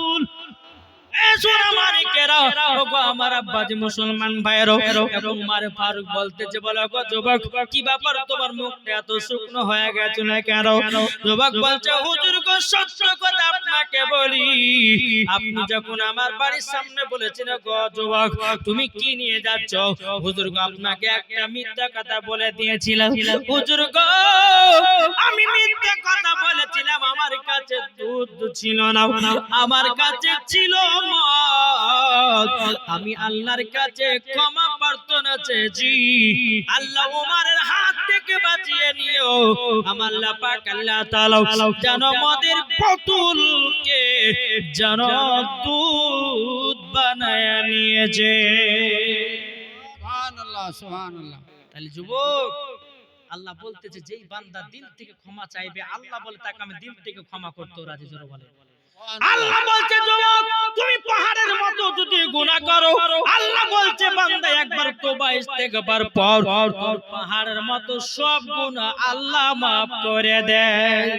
Speaker 1: আমার আব্বাজি মুসলমান ভাইয়েরও উমার ফারুক বলতেছে, বলো গো যুবক কি ব্যাপার তোমার মুখটা এত শুকনো হয়ে গেছে না কেন? যুবক বলছে হুজুর গো সত্য কথা আপনাকে বলি, আপনি যখন আমার বাড়ির সামনে বলেছিলেন গো যুবক তুমি কি নিয়ে যাচ্ছ, হুজুর গো আপনাকে একটা মিথ্যা কথা বলে দিয়েছিলাম। হুজুর গো আমি মিথ্যা কথা বলেছিলাম, আমার কাছে দুধ ছিল না, আমার কাছে ছিল মদ। আমি আল্লাহর কাছে ক্ষমা প্রার্থনা চেয়েছি, আল্লাহ উমারের হাত থেকে বাঁচিয়ে নিও। আমার আল্লাহ পাক আল্লাহ তাআলা যেন মদের বোতলকে যেন দুধ বানায় নিয়েছে। সুবহানাল্লাহ সুবহানাল্লাহ। তাহলে যুবক আল্লাহ বলতেছে যেই বান্দা দিল থেকে ক্ষমা চাইবে, আল্লাহ বলে তাকে আমি দিল থেকে ক্ষমা করতে রাজি। জোরে বলে আল্লাহ বলছে যুবক তুমি পাহাড়ের মতো যদি গুনাহ করো, আল্লাহ বলছে বান্দা একবার তওবা ইস্তেগফার পর তোর পাহাড়ের মতো সব গুনাহ আল্লাহ maaf করে দেয়।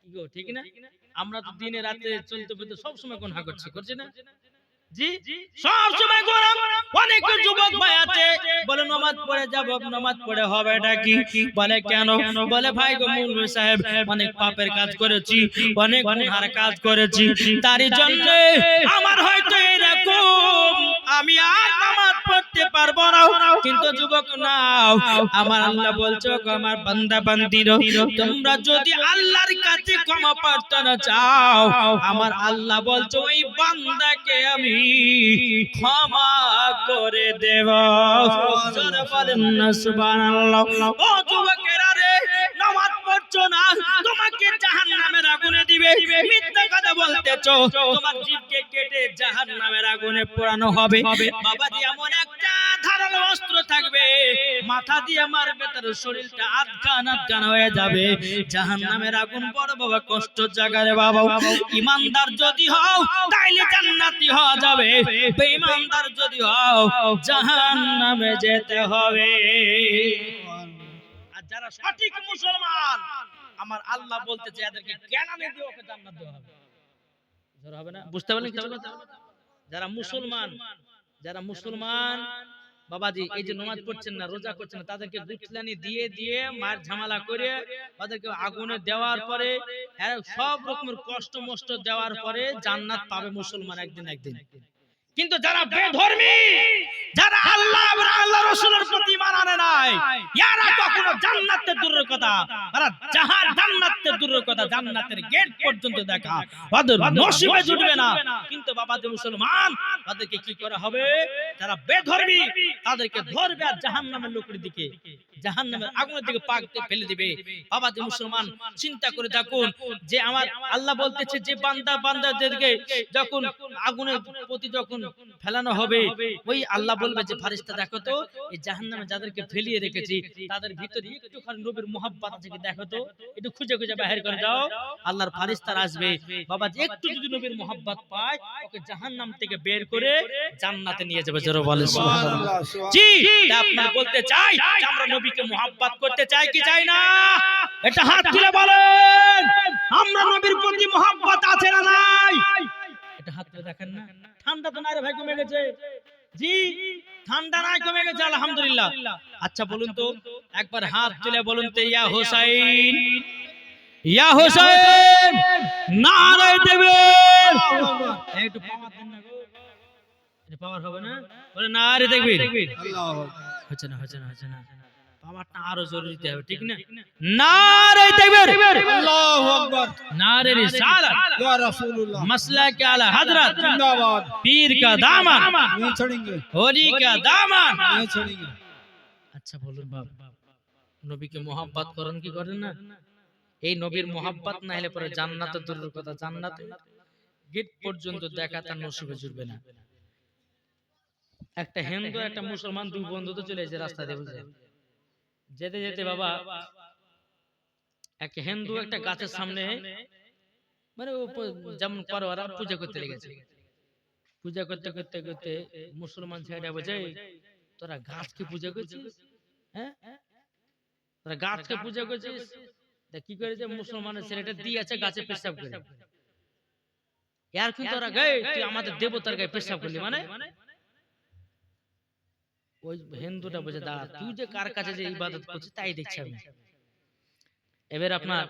Speaker 1: কি গো ঠিক না? আমরা তো দিনে রাতে চলতে ফিরতে সব সময় গুনাহ করছি না? জি সব সময় গুনাহ। অনেক যুবক ভাই আছে বলে নামাজ পড়ে যাব, নামাজ পড়ে হবে নাকি? বলে কেন? বলে ভাই গো মুফতি সাহেব অনেক পাপের কাজ করেছি, অনেক গুনার কাজ করেছি, তারই জন্য আমার হয়তো এরকম আমি আর নামাজ পড়তে পারবো না। কিন্তু যুবক নাও, আমার আল্লাহ বলছো আমার বান্দা বান্দিরা তোমরা যদি আল্লাহর কাছে ক্ষমা প্রার্থনা চাও, আমার আল্লাহ বলছো ওই বান্দাকে আমি ক্ষমা করে দেব। জোরে বলেন না সুবহানাল্লাহ। ও যুবকেরা রে নামাজ পড়ছো না, তোমাকে জাহান্নামের আগুনে দিবে। মিথ্যা কথা বলতেছো, তোমার জিভকে কেটে জাহান্নামের আগুনে পোড়ানো হবে। বাবাজি এমন একটা ধারালো অস্ত্র থাকবে, মাথা দিয়ে মারবে তার শরীরটা আধখান হয়ে যাবে। জাহান্নামের আগুন বড় বাবা কষ্ট জায়গা রে বাবা। ঈমানদার যদি হও তাইলে জান্নাতি হওয়া যাবে, বেঈমানদার যদি হও জাহান্নামে যেতে হবে। আর যারা সঠিক মুসলমান আমার আল্লাহ বলতেছে এদেরকে জ্ঞানানে দিয়ে ওকে জান্নাত দেওয়া হবে। জোরে হবে না? বুঝতে পারলেন কিছু কথা? যারা মুসলমান বাবাজি এই যে নামাজ পড়ছেন না, রোজা করছেন না, তাদেরকে গুছলানি দিয়ে মার ঝামেলা করে তাদেরকে আগুনে দেওয়ার পরে সব রকমের কষ্ট মষ্ট দেওয়ার পরে জান্নাত পাবে মুসলমান একদিন। কিন্তু যারা বেধর্মী, যারা আল্লাহ এবং আল্লাহ রাসূলের প্রতি ঈমান আনে নাই, এরা কখনো জান্নাতের দূরের কথা, তারা জান্নাতের দূরের কথা জান্নাতের গেট পর্যন্ত দেখা ওদের নসিবে জুটবে না। কিন্তু বাবাদের মুসলমান তাদেরকে কি করা হবে? যারা বেধর্মী তাদেরকে ধরবে আর জাহান্নামের লোকের দিকে জাহান্নামের আগুনের দিকে পাক দিয়ে ফেলে দিবে। বাবা যে মুসলমান চিন্তা করে দেখুন যে আমার আল্লাহ বলতেছে যে বান্দা বান্দাদেরকে যখন আগুনের প্রতি যখন ফেলানো হবে ওই আল্লাহ বলবে যে ফেরেশতা দেখো তো এই জাহান্নামে যাদেরকে ফেলিয়ে রেখেছি তাদের ভিতরে একটুখানি নবীর মুহাব্বত আছে কি দেখো তো, একটু খুঁজে খুঁজে বাইরে করে দাও। আল্লাহর ফেরেশতারা আসবে, বাবা যে একটু যদি নবীর মুহাব্বত পায় ওকে জাহান্নাম থেকে বের করে জান্নাতে নিয়ে যাবে। জোরে বলেন সুবহানাল্লাহ। জি আপনারা বলতে চাই যে আমরা নবীকে মুহাব্বত করতে চাই কি চাই না? এটা হাত তুলে বলেন আমরা নবীর প্রতি মুহাব্বত আছে না নাই? এটা হাত তুলে দেখেন না। ঠান্ডা তো নাই রে ভাই, কমে গেছে। জি ঠান্ডা নাই, কমে গেছে আলহামদুলিল্লাহ। আচ্ছা বলুন তো একবার হাত তুলে বলুন তো ইয়া হুসাইন ইয়া হুসাইন নারে তাকবীর। একটু পাওয়ার দেন না গো, এটা পাওয়ার হবে না? বলে নারে তাকবীর। আল্লাহু আকবার। হচ্ছে না পাওয়ারটা আরো জোরে দিতে হবে, ঠিক না? নারে তাকবীর। আল্লাহু আকবার। নারে রিসালাত ইয়া রাসূলুল্লাহ। মাসলাক আলা হযরত জিন্দাবাদ। পীর কা দামান नहीं छोड़ेंगे, होली का दामन नहीं छोड़ेंगे। আচ্ছা বলুন বাবা নবীকে মুহাব্বত করেন কি করেন না? এই নবীর মুহাব্বত না হলে পরে জান্নাতে দূরের কথা, জান্নাতে গেট পর্যন্ত দেখা তার নসিবে জুটবে না। একটা হিন্দু একটা মুসলমান দুই বন্ধু তো চলে এসে রাস্তা দিয়ে বুঝে যেতে যেতে বাবা এক হিন্দু একটা গাছের সামনে মানে যেমন করে ওরা পূজা করতে লেগেছে। পূজা করতে করতে করতে মুসলমান ছেলেটা বলছে তোরা গাছকে পূজা করছিস? হ্যাঁ তোরা গাছকে পূজা করছিস? কি করেছে মুসলমানের ছেলেটা দিয়েছে গাছে পেশাব করে। यार কিন্তু ওরা গয়ে তুই আমাদের দেবতার গায়ে পেশাব করলি মানে? ওই হিন্দুটা বলে দাঁড়া তুই যে কার কাছে যে ইবাদত করছিস তাই দেখছি আমি। এবার আপনার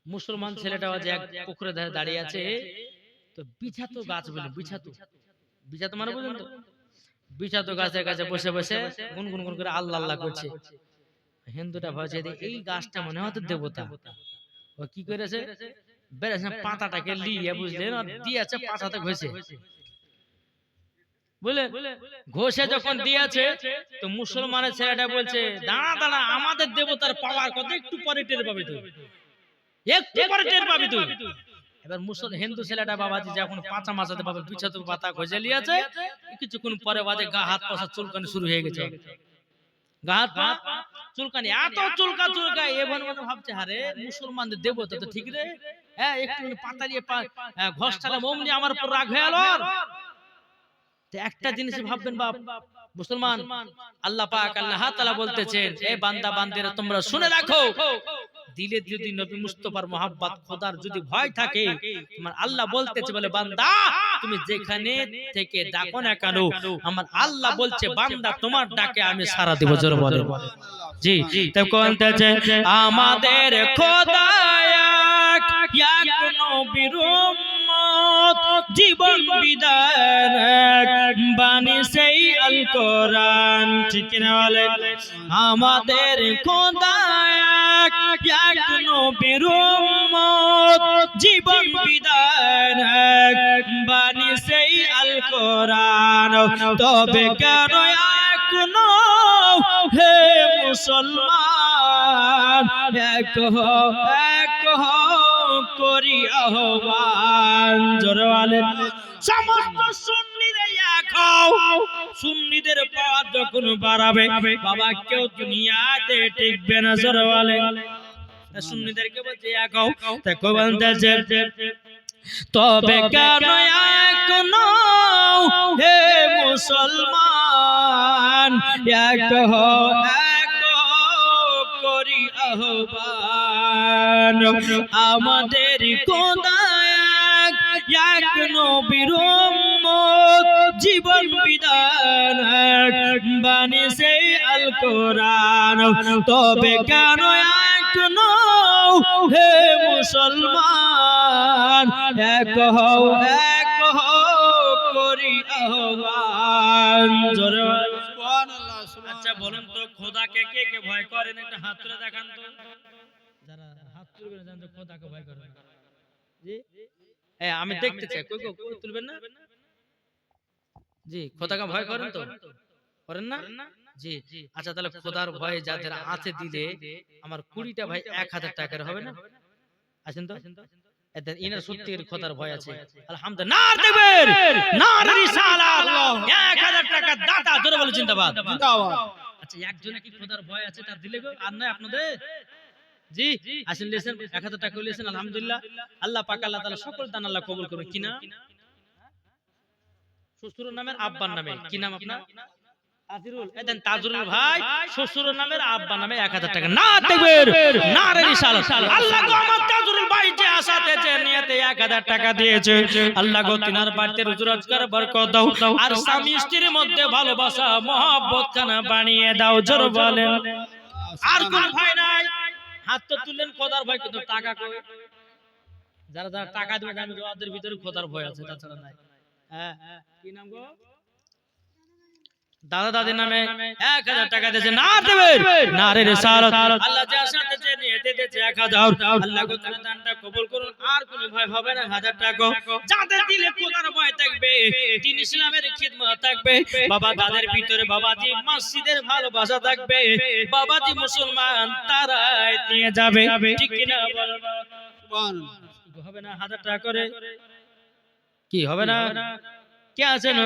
Speaker 1: মুসলমান ছেলেটা যে এক পুকুরে ধারে দাঁড়িয়ে আছে তো বিছাতো গাছ বলে বিছাতো মানে বুঝলেন তো? বিছাতো গাছের কাছে বসে বসে গুনগুন গুন করে আল্লাহ আল্লাহ করছে। হিন্দুটা ভাবছে এই গাছটা মনে হয় তো দেবতা। ও কি করেছে বেরেছে পাতাটাকে লিয়ে বুঝলেন আর দিয়েছে পাতাতে ঘষে বুঝলে ঘষে যখন দিয়েছে তো মুসলমানের ছেলেটা বলছে দাঁড়া দাঁড়া আমাদের দেবতার পাওয়ার কথা একটু পরে টের পাবি তুই, একটু পরে টের পাবি তুই। এবার হিন্দু ছেলেটা বাবাজি যখন পাঁচা মাছাতে বাবা বিছাতো পাতা ঘষে লিয়েছে কিছুক্ষণ পরে বাজে গা হাত পাশা চুলকানি শুরু হয়ে গেছে। গা হাত পা চুলকানি এত চুলকা এবার মনে ভাবছে আরে মুসলমানদের দেবতা তো ঠিক রে, হ্যাঁ একটু পাতা দিয়ে ঘষটালাম অমনি আমার উপর রাগ হয়ে গেল। একটা জিনিস ভাববেন বাপ মুসলমান আল্লাহ পাক আল্লাহ তাআলা বলতেছেন এ বান্দা বান্দিরা তোমরা শুনে রাখো দিলে যদি নবী মুস্তাফার মহব্বত খোদার যদি ভয় থাকে তোমার আল্লাহ বলতেছে বলে বান্দা তুমি যেখানে থেকে ডাকো না কেন আমার আল্লাহ বলছে বান্দা তোমার ডাকে আমি সাড়া দেব। জোরে বলেন জি তো বলতেছে আমাদের খোদা এক নবীর উম্মত জীবন বিধান বাণী সেই আল কোরআন, ঠিক না বলেন? আমাদের খোদা এক নবীর উম্মত জীবন বিধান বাণী সেই আল কোরআন তবে কেন এখনো হে মুসলমান এক করি আহ্বান। জোরে বলেন সমস্ত সুন্নিদের এক হও। সুন্নিদের পাওয়ার যখন বাড়াবে বাবা কেউ দুনিয়াতে টিকবে না। জোরে বলেন সুন্নিদেরকে বলছে এক হও তাকে বলতেছে তবে কেন এক নও হে মুসলমান এক করি আহ্বান আমাদের খোদা এক নবীর উম্মত জীবন বিধান বাণী সেই আল কোরআন তবে কেন এক নও হে মুসলমান এক হও করি আহ্বান। জোরে সুবহানাল্লাহ। আচ্ছা বলুন তো খোদাকে কে কে ভয় করেন একটা হাত তুলে দেখান তো। যারা হাত তুলবেন জানেন তো খোদাকে ভয় করেন জি আমি দেখতে চাই কই তুলবেন না জি খোদাকে ভয় করেন তো করেন না জি। আচ্ছা তাহলে খোদার ভয়ে যাদের আছে দিলে আমার 20টা ভাই 1000 টাকার হবে না? আছেন তো? এদের ইনার সত্যির খোদার ভয় আছে। আলহামদুলিল্লাহ। নার তাকবীর! নারে রিসালাত! 1000 টাকা দাতা জোরে বলে জিন্দাবাদ।
Speaker 2: জিন্দাবাদ।
Speaker 1: আচ্ছা একজনে কি খোদার ভয় আছে তার দিলে গো? আর নয় আপনাদের? জি আসেন লেছেন 1000 টাকা লেছেন আলহামদুলিল্লাহ। আল্লাহ পাক আল্লাহ তাআলা সকল দান আল্লাহ কবুল করুন। কি নাম? শ্বশুর নামের আব্বার নামে কি নাম আপনার? তাজরুল। এদেন তাজরুল ভাই শ্বশুর নামের আব্বা নামে 1000 টাকা। না তাকবীর! নারে রিসালাত! আল্লাহ গো আমার তাজরুল ভাই যে আশাতে যে নিয়তে 1000 টাকা দিয়েছে আল্লাহ গো তিনার বাড়িতে রুজি রোজগার বরকত দাও আর স্বামী স্ত্রীর মধ্যে ভালোবাসা মহব্বত খানা বানিয়ে দাও জোরে বলেন। আর কোন ভাই নাই? হাত তো তুললেন খোদার ভয় কিন্তু টাকা কই? যারা যারা টাকা দিবে আমি ওদের ভিতরে খোদার ভয় আছে তাছাড়া নাই। হ্যাঁ কি নাম গো? দাদা দাদির নামে 1000 টাকা দিয়েছে। না দেবে নারে রিসালাত! আল্লাহ যা সাথে যে নিয়তে দিয়েছে 1000 আল্লাহ গো তার দানটা কবুল করুন। আর কোন ভয় হবে না 1000 টাকা যাদের দিলে খোদার ভয় থাকবে, দ্বীন ইসলামের খিদমত থাকবে, বাবা তাদের ভিতরে বাবাজি মসজিদের ভালোবাসা থাকবে, বাবাজি মুসলমান তারাই নিয়ে যাবে। ঠিক কি না বলবা?
Speaker 2: সুবহানাল্লাহ।
Speaker 1: হবে না 1000 টাকা করে? কি হবে না? কে আছে না?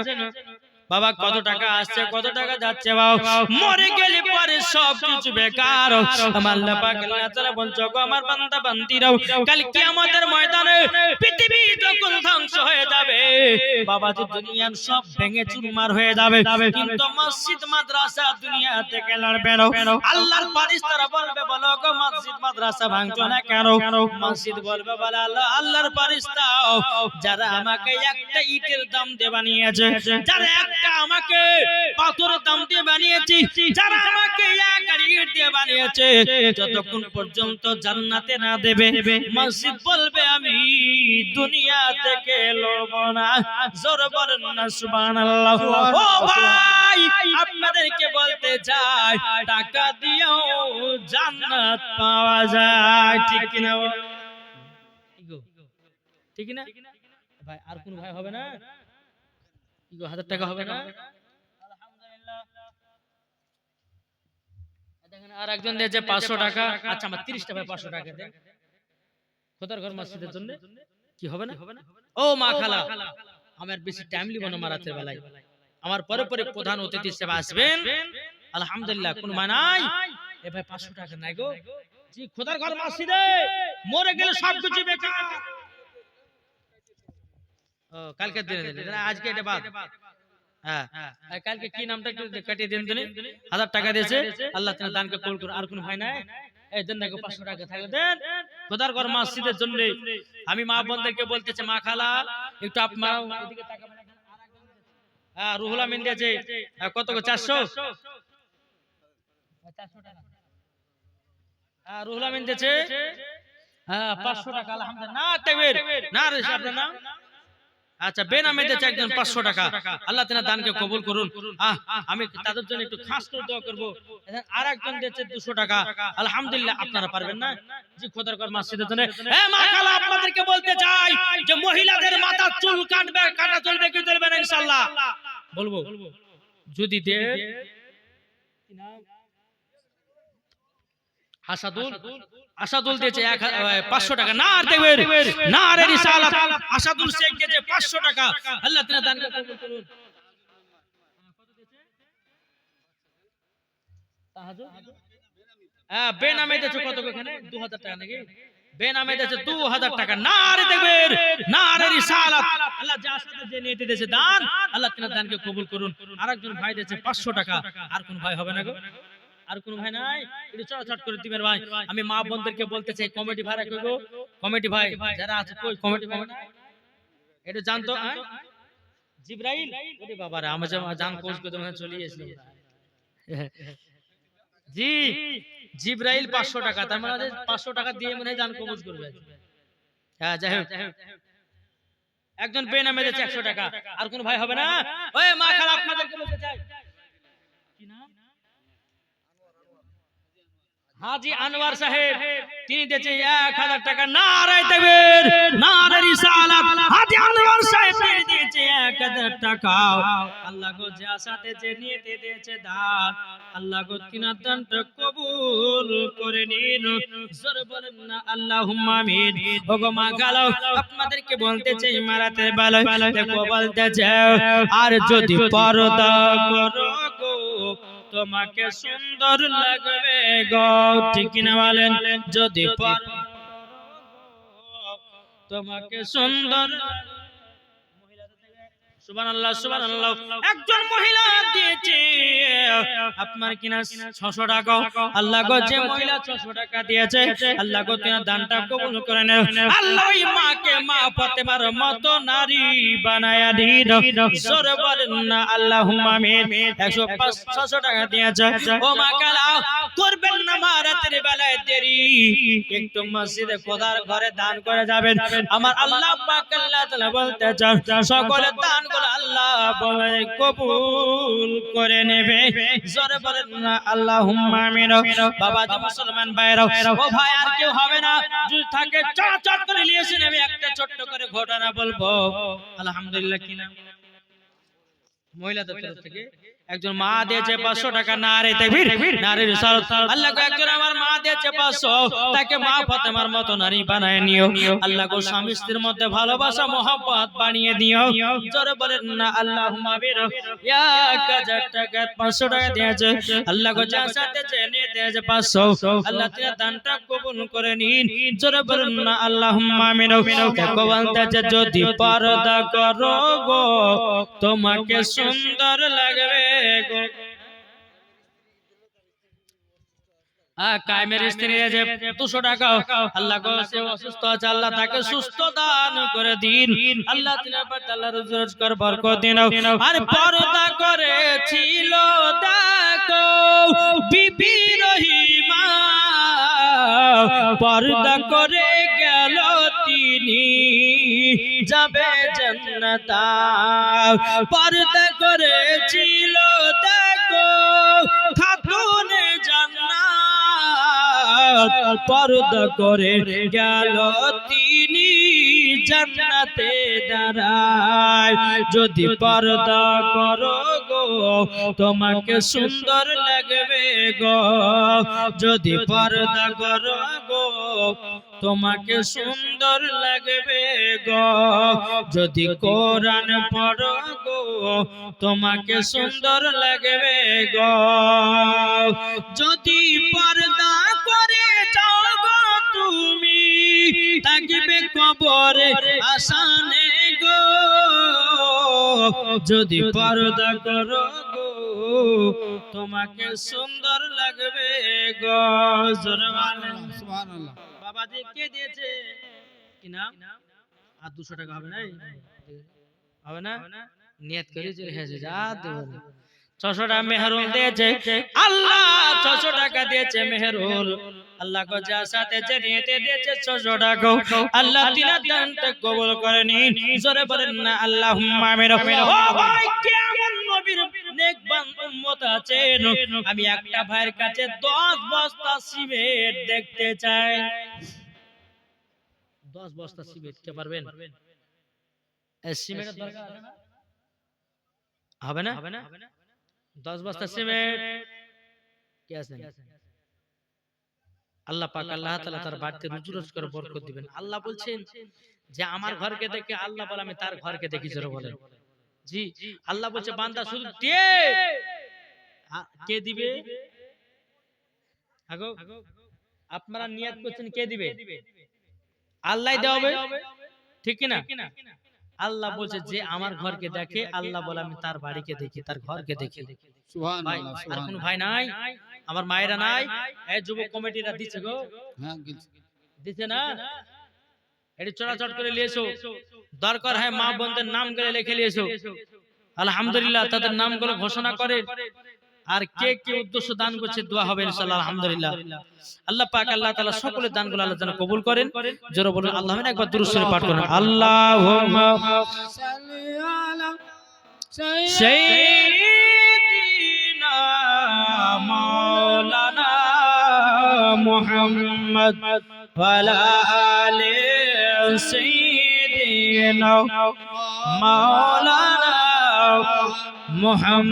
Speaker 1: বাবা কত টাকা আসছে কত টাকা যাচ্ছে বাবা মরে গেলে পরে সব কিছু বেকার। আমার আল্লাহ পাক আল্লাহ তাআলা বলছো গো আমার বান্দা বান্দিরাও কাল কিয়ামতের ময়দানে পৃথিবী যখন ধ্বংস হয়ে যাবে বাবা যে দুনিয়ার সব ভেঙে চুরমার হয়ে যাবে কিন্তু মসজিদ মাদ্রাসা দুনিয়া থেকে লড়বে না। আল্লাহর ফেরেশতারা বলবে বলো গো মসজিদ মাদ্রাসা ভাঙছো না কেন? মসজিদ বলবে বলে আল্লাহ আল্লাহর ফেরেশতা যারা আমাকে একটা ইটের দাম দিয়ে বানিয়েছে, যারা আমাকে পাথর দাম দিয়ে বানিয়েছি, যারা আমাকে এক ইট দিয়ে বানিয়েছে যতক্ষণ পর্যন্ত জান্নাতে না দেবে মসজিদ বলবে আমি দুনিয়া থেকে লড়ব না। জোরে বলেন না সুবহানাল্লাহ। ও ভাই আপনাদেরকে বলতে চাই টাকা দিয়েও জান্নাত পাওয়া যায়। ঠিক কি না? ঠিক না ভাই? আর কোন ভাই হবে না? 1000 টাকা হবে না? আলহামদুলিল্লাহ। দেখেন আর একজন দিয়েছে 500 টাকা। আচ্ছা আমার 30টা ভাই 500 টাকা দেন খোদার ঘর মসজিদের জন্য। কি হবে না? ও মা খালা আমার বেশি টাইম লিব না মারাতের বেলায়। আমার পরে পরে প্রধান অতিথি হিসেবে আসবেন। আলহামদুলিল্লাহ কোন মানাই এ ভাই 500 টাকা নাই গো। জি খোদার ঘর মসজিদে মরে গেলে সব কিছু বেকার। ও কালকে দিনে দিন আজকে এটা বাদ। হ্যাঁ কালকে কি নামটা একটু কাটিয়ে দেন দিনে 1000 টাকা দিয়েছে আল্লাহ তাআলা দানকে কবুল করুন। আর কোন ভাই নাই? এই দেন দেখো 500 টাকা থাকলে দেন খোদার ঘর মসজিদের জন্য। আমি মা বোনদেরকে বলতেছি মা খালা একটু আপনারা এদিকে তাকাবেন। হ্যাঁ রুহুল আমিন দিয়েছে কত গো 400 টাকা। হ্যাঁ রুহুল আমিন দিয়েছে হ্যাঁ 500 টাকা আলহামদুলিল্লাহ। না তাকবীর না রে আপনার নাম? আচ্ছা বেনামে দিয়েছে একজন 500 টাকা। আল্লাহ তাআলা দানকে কবুল করুন। আমি তাদের জন্য একটু খাস করে দোয়া করব। আর একজন দিয়েছে 200 টাকা। আলহামদুলিল্লাহ আপনারা পারবেন না? জি খোদার ঘর মসজিদের জন্য। এ মা খালা আপনাদেরকে বলতে চাই যে মহিলাদের মাথার চুল কাটবে কাটা চলবে কি চলবে না ইনশাআল্লাহ? বলবো যদি দে কি নাম? আসাদুল দিয়েছে 500 টাকা। না আর দেখবেন না রে রিসালাত আসাদুল শেখ দিয়েছে 500 টাকা। আল্লাহ তাআলা দানকে কবুল করুন। তাহাজ্জুদ হ্যাঁ বেনামে দিয়েছে কত এখানে 2000 টাকা নাকি? বেনামে দিয়েছে 2000 টাকা। না রে দেখবেন না রে রিসালাত আল্লাহ যা সাথে যে নিয়ে দিয়েছে দান আল্লাহ তাআলা দানকে কবুল করুন। আরেকজন ভাই দিয়েছে 500 টাকা। আর কোন ভাই হবে না গো? আর কোন ভাই নাই? একটু চটচট করে দিবেন ভাই। আমি মা বোনদেরকে বলতে চাই কমিটি ভাই কই গো? কমিটি ভাই যারা আছে কই কমিটি ভাই এটা জানতো জিবরাইল ওরে বাবা রে আমি জান কোচ করে তোমাকে চলে এসেছি। জি জিবরাইল 500 টাকা তার মানে 500 টাকা দিয়ে মনে জান কবুল করবে। হ্যাঁ যাই হোক একজন বেনামে দিয়েছে 100 টাকা। আর কোন ভাই হবে না? ওই মা খালা আপনাদেরকে বলতে চাই কি নাম? হাজী আনোয়ার সাহেব তিনি দিয়েছে 1000 টাকা। নারায়ে তাকবীর, নারায়ে রিসালাত। হাজী আনোয়ার সাহেব তিনি দিয়েছে 1000 টাকা। আল্লাহ গো যা সাথে যে নিয়েতে দিয়েছে দান, আল্লাহ গো তিনার দানটা কবুল করে নিন। জোরে বলেন না আল্লাহুম্মা আমিন। ওগো মা গালো আপনাদেরকে বলতে চাই মারাতে বেলায় দেখো বলতে চাও, আর যদি পর্দা করো গো তোমাকে সুন্দর লাগবে গো, ঠিক না বলেন? যদি পর্দা তোমাকে সুন্দর, সুবহানাল্লাহ সুবহানাল্লাহ। একজন মহিলা দিয়েছে আপনার কিনা 600 টাকা। আল্লাহ গো যে মহিলা 600 টাকা দিয়েছে, আল্লাহ গো তিনার দানটা কবুল করে নাও। আল্লাহ ওই মাকে মা ফাতেমার মতো নারী বানায়া দিন। জোরে বলেন না আল্লাহুম্মা আমিন। 100-600 টাকা দিয়েছে। ও মা কালা করবেন না মা রাতের বেলায় দেরি, একটু মসজিদে খোদার ঘরে দান করে যাবেন। আমার আল্লাহ পাক আল্লাহ তাআলা বলতে চান সকলে দান আল্লাহ কবুল করে নেবে। জোরে বলেন না আল্লাহুম্মা আমিন। বাবাজি মুসলমান ভাইরা, ও ভাই আর কেউ হবে না, যদি থাকে চট করে নিয়েছেন। আমি একটা ছোট্ট করে ঘটনা বলবো। আলহামদুলিল্লাহ। কিনা মহিলাদের তরফ থেকে একজন মা দিয়েছে 500 টাকা। নারে তাকবীর, নারে রিসালাত। আল্লাহ গো একজন আমার মা দিয়েছে 500, তাকে মা ফাতেমার মতো নারী বানায় নিও। আল্লাহ গো স্বামী স্ত্রীর মধ্যে ভালোবাসা মহব্বত বানিয়ে দিও। জোরে বলেন না আল্লাহুম্মা আমিন। 1000 টাকা 500 টাকা দিয়েছে। আল্লাহ গো যা সাথে নিয়ে দিয়েছে 500, আল্লাহ তিনার দানটা কবুল করে নিন। জোরে বলেন না আল্লাহুম্মা আমিন। দেখো বলতেছে যদি পর্দা করো গো তোমাকে সুন্দর লাগবে গো। কায়েমের স্ত্রী যে 200 টাকা, আল্লাহ গো সে অসুস্থ আছে, আল্লাহ তাকে সুস্থ দান করে দিন। আল্লাহ তিনার পর আল্লাহ রোজগার বরকত দিন। আর পর্দা করেছিল দেখো বিবি রহিমা, পর্দা করে গেল তিনি যাবে জান্নাতা। পর্দা করেছিল দেখো খাতুনে জান্নাত, পর্দা করে গেল তিনি জান্নাতে দাঁড়ায়। যদি পর্দা করো গো তোমাকে সুন্দর লাগবে গো, যদি পর্দা করো গো তোমাকে সুন্দর লাগবে গো, যদি কোরআন পড়ো গো তোমাকে সুন্দর লাগবে গো, যদি পর্দা করে যাও গো তুমি থাকবে কবরে আসানে গো, যদি পর্দা করো গো তোমাকে সুন্দর লাগবে গো। সুবহানাল্লাহ। বাবাজি কে দিয়েছে? কি নাম? আর 200 টাকা হবে না? হবে না? নিয়ত করে চলে এসে যা দেব। 600 টাকা মেহরুল দিয়েছে। আল্লাহ 600 টাকা দিয়েছে মেহরুল। আল্লাহ को যা সাথে যে নিয়তে দিয়েছে 600 টাকা, আল্লাহ তিনার দানটা কবুল করে নিন। জোরে বলেন না আল্লাহুম্মা আমিন। ও ভাই কেমন নবীর নেক উম্মত আছেন, আমি একটা ভাইয়ের কাছে 10 বস্তা সিমেন্ট দেখতে চাই। 10 বস্তা সিমেন্ট কে পারবেন? এই সিমেন্টের দরকার আছে না? হবে না? 10 বস্তা সিমেন্ট কে আছে? আল্লাহ পাক আল্লাহ তাআলা তার বাড়িতে রুজি রোজগার বরকত দিবেন। আল্লাহ বলছেন যে আমার ঘরকে দেখে, আল্লাহ বলে আমি তার ঘরকে দেখি। জোরে বলেন জি। আল্লাহ বলছে বান্দা শুধু দে। কে দিবে? আগো আপনারা নিয়ত করছেন কে দিবে? আল্লাহই দেবে, ঠিক কি না? আল্লাহ বলছে যে আমার ঘরকে দেখে, আল্লাহ বলে আমি তার বাড়িকে দেখি, তার ঘরকে দেখি। সুবহানাল্লাহ। আর কোন ভাই নাই? আমার মায়েরা নাই? এই যুবক কমিটিরা দিছে গো? হ্যাঁ দিছে না? এটি চড়াচড় করে লিয়েছো, দরকার হয় মা বোনদের নাম করে লিখে লিয়েছো। আলহামদুলিল্লাহ তাদের নামগুলো ঘোষণা করে আর কে কে উদ্দেশ্য দান করছে দোয়া হবে ইনশাআল্লাহ। আলহামদুলিল্লাহ। আল্লাহ পাক আল্লাহ তাআলা সকলের দানগুলো আল্লাহ যেন কবুল করেন। জোরে বলুন আল্লাহুম্মা। একবার দুরূদ শরীফ পাঠ করুন। আল্লাহুম্মা সাল্লি আলা সাইয়্যিদিনা মাওলানা محمد وعلى آل سيدنا مولانا محمد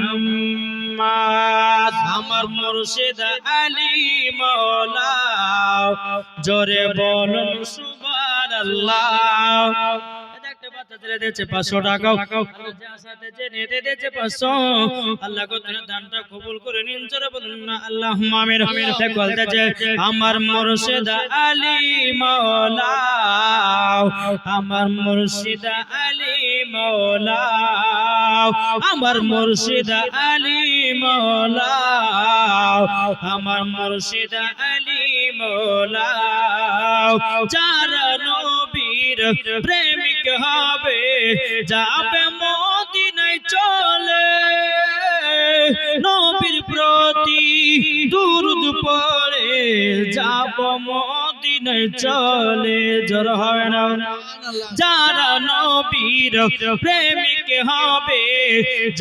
Speaker 1: আমার মুর্শিদ আলী মাওলা জোরে বলুন সুবহানাল্লাহ একটা বাচ্চা ছেলে দিয়েছে 500 টাকা যার সাথে জেনে দিয়েছে 500 আল্লাহ গো তুমি দানটা কবুল করে নিন জোরে বলুন না আল্লাহুম্মা আমিন বলতেছে আমার মুর্শিদ আলী মাওলা আমার মুর্শিদ আলী মাওলা আমার মুর্শিদ আলী মাওলা আমার মুর্শিদ আলী মাওলা যারা নবীর প্রেমিক হবে যাবে মদিনায় চলে নবীর প্রতি দুরূদ পড়ে যাব মদিনায় চলে জোর হয় না যারা নবীর প্রেমিক হবে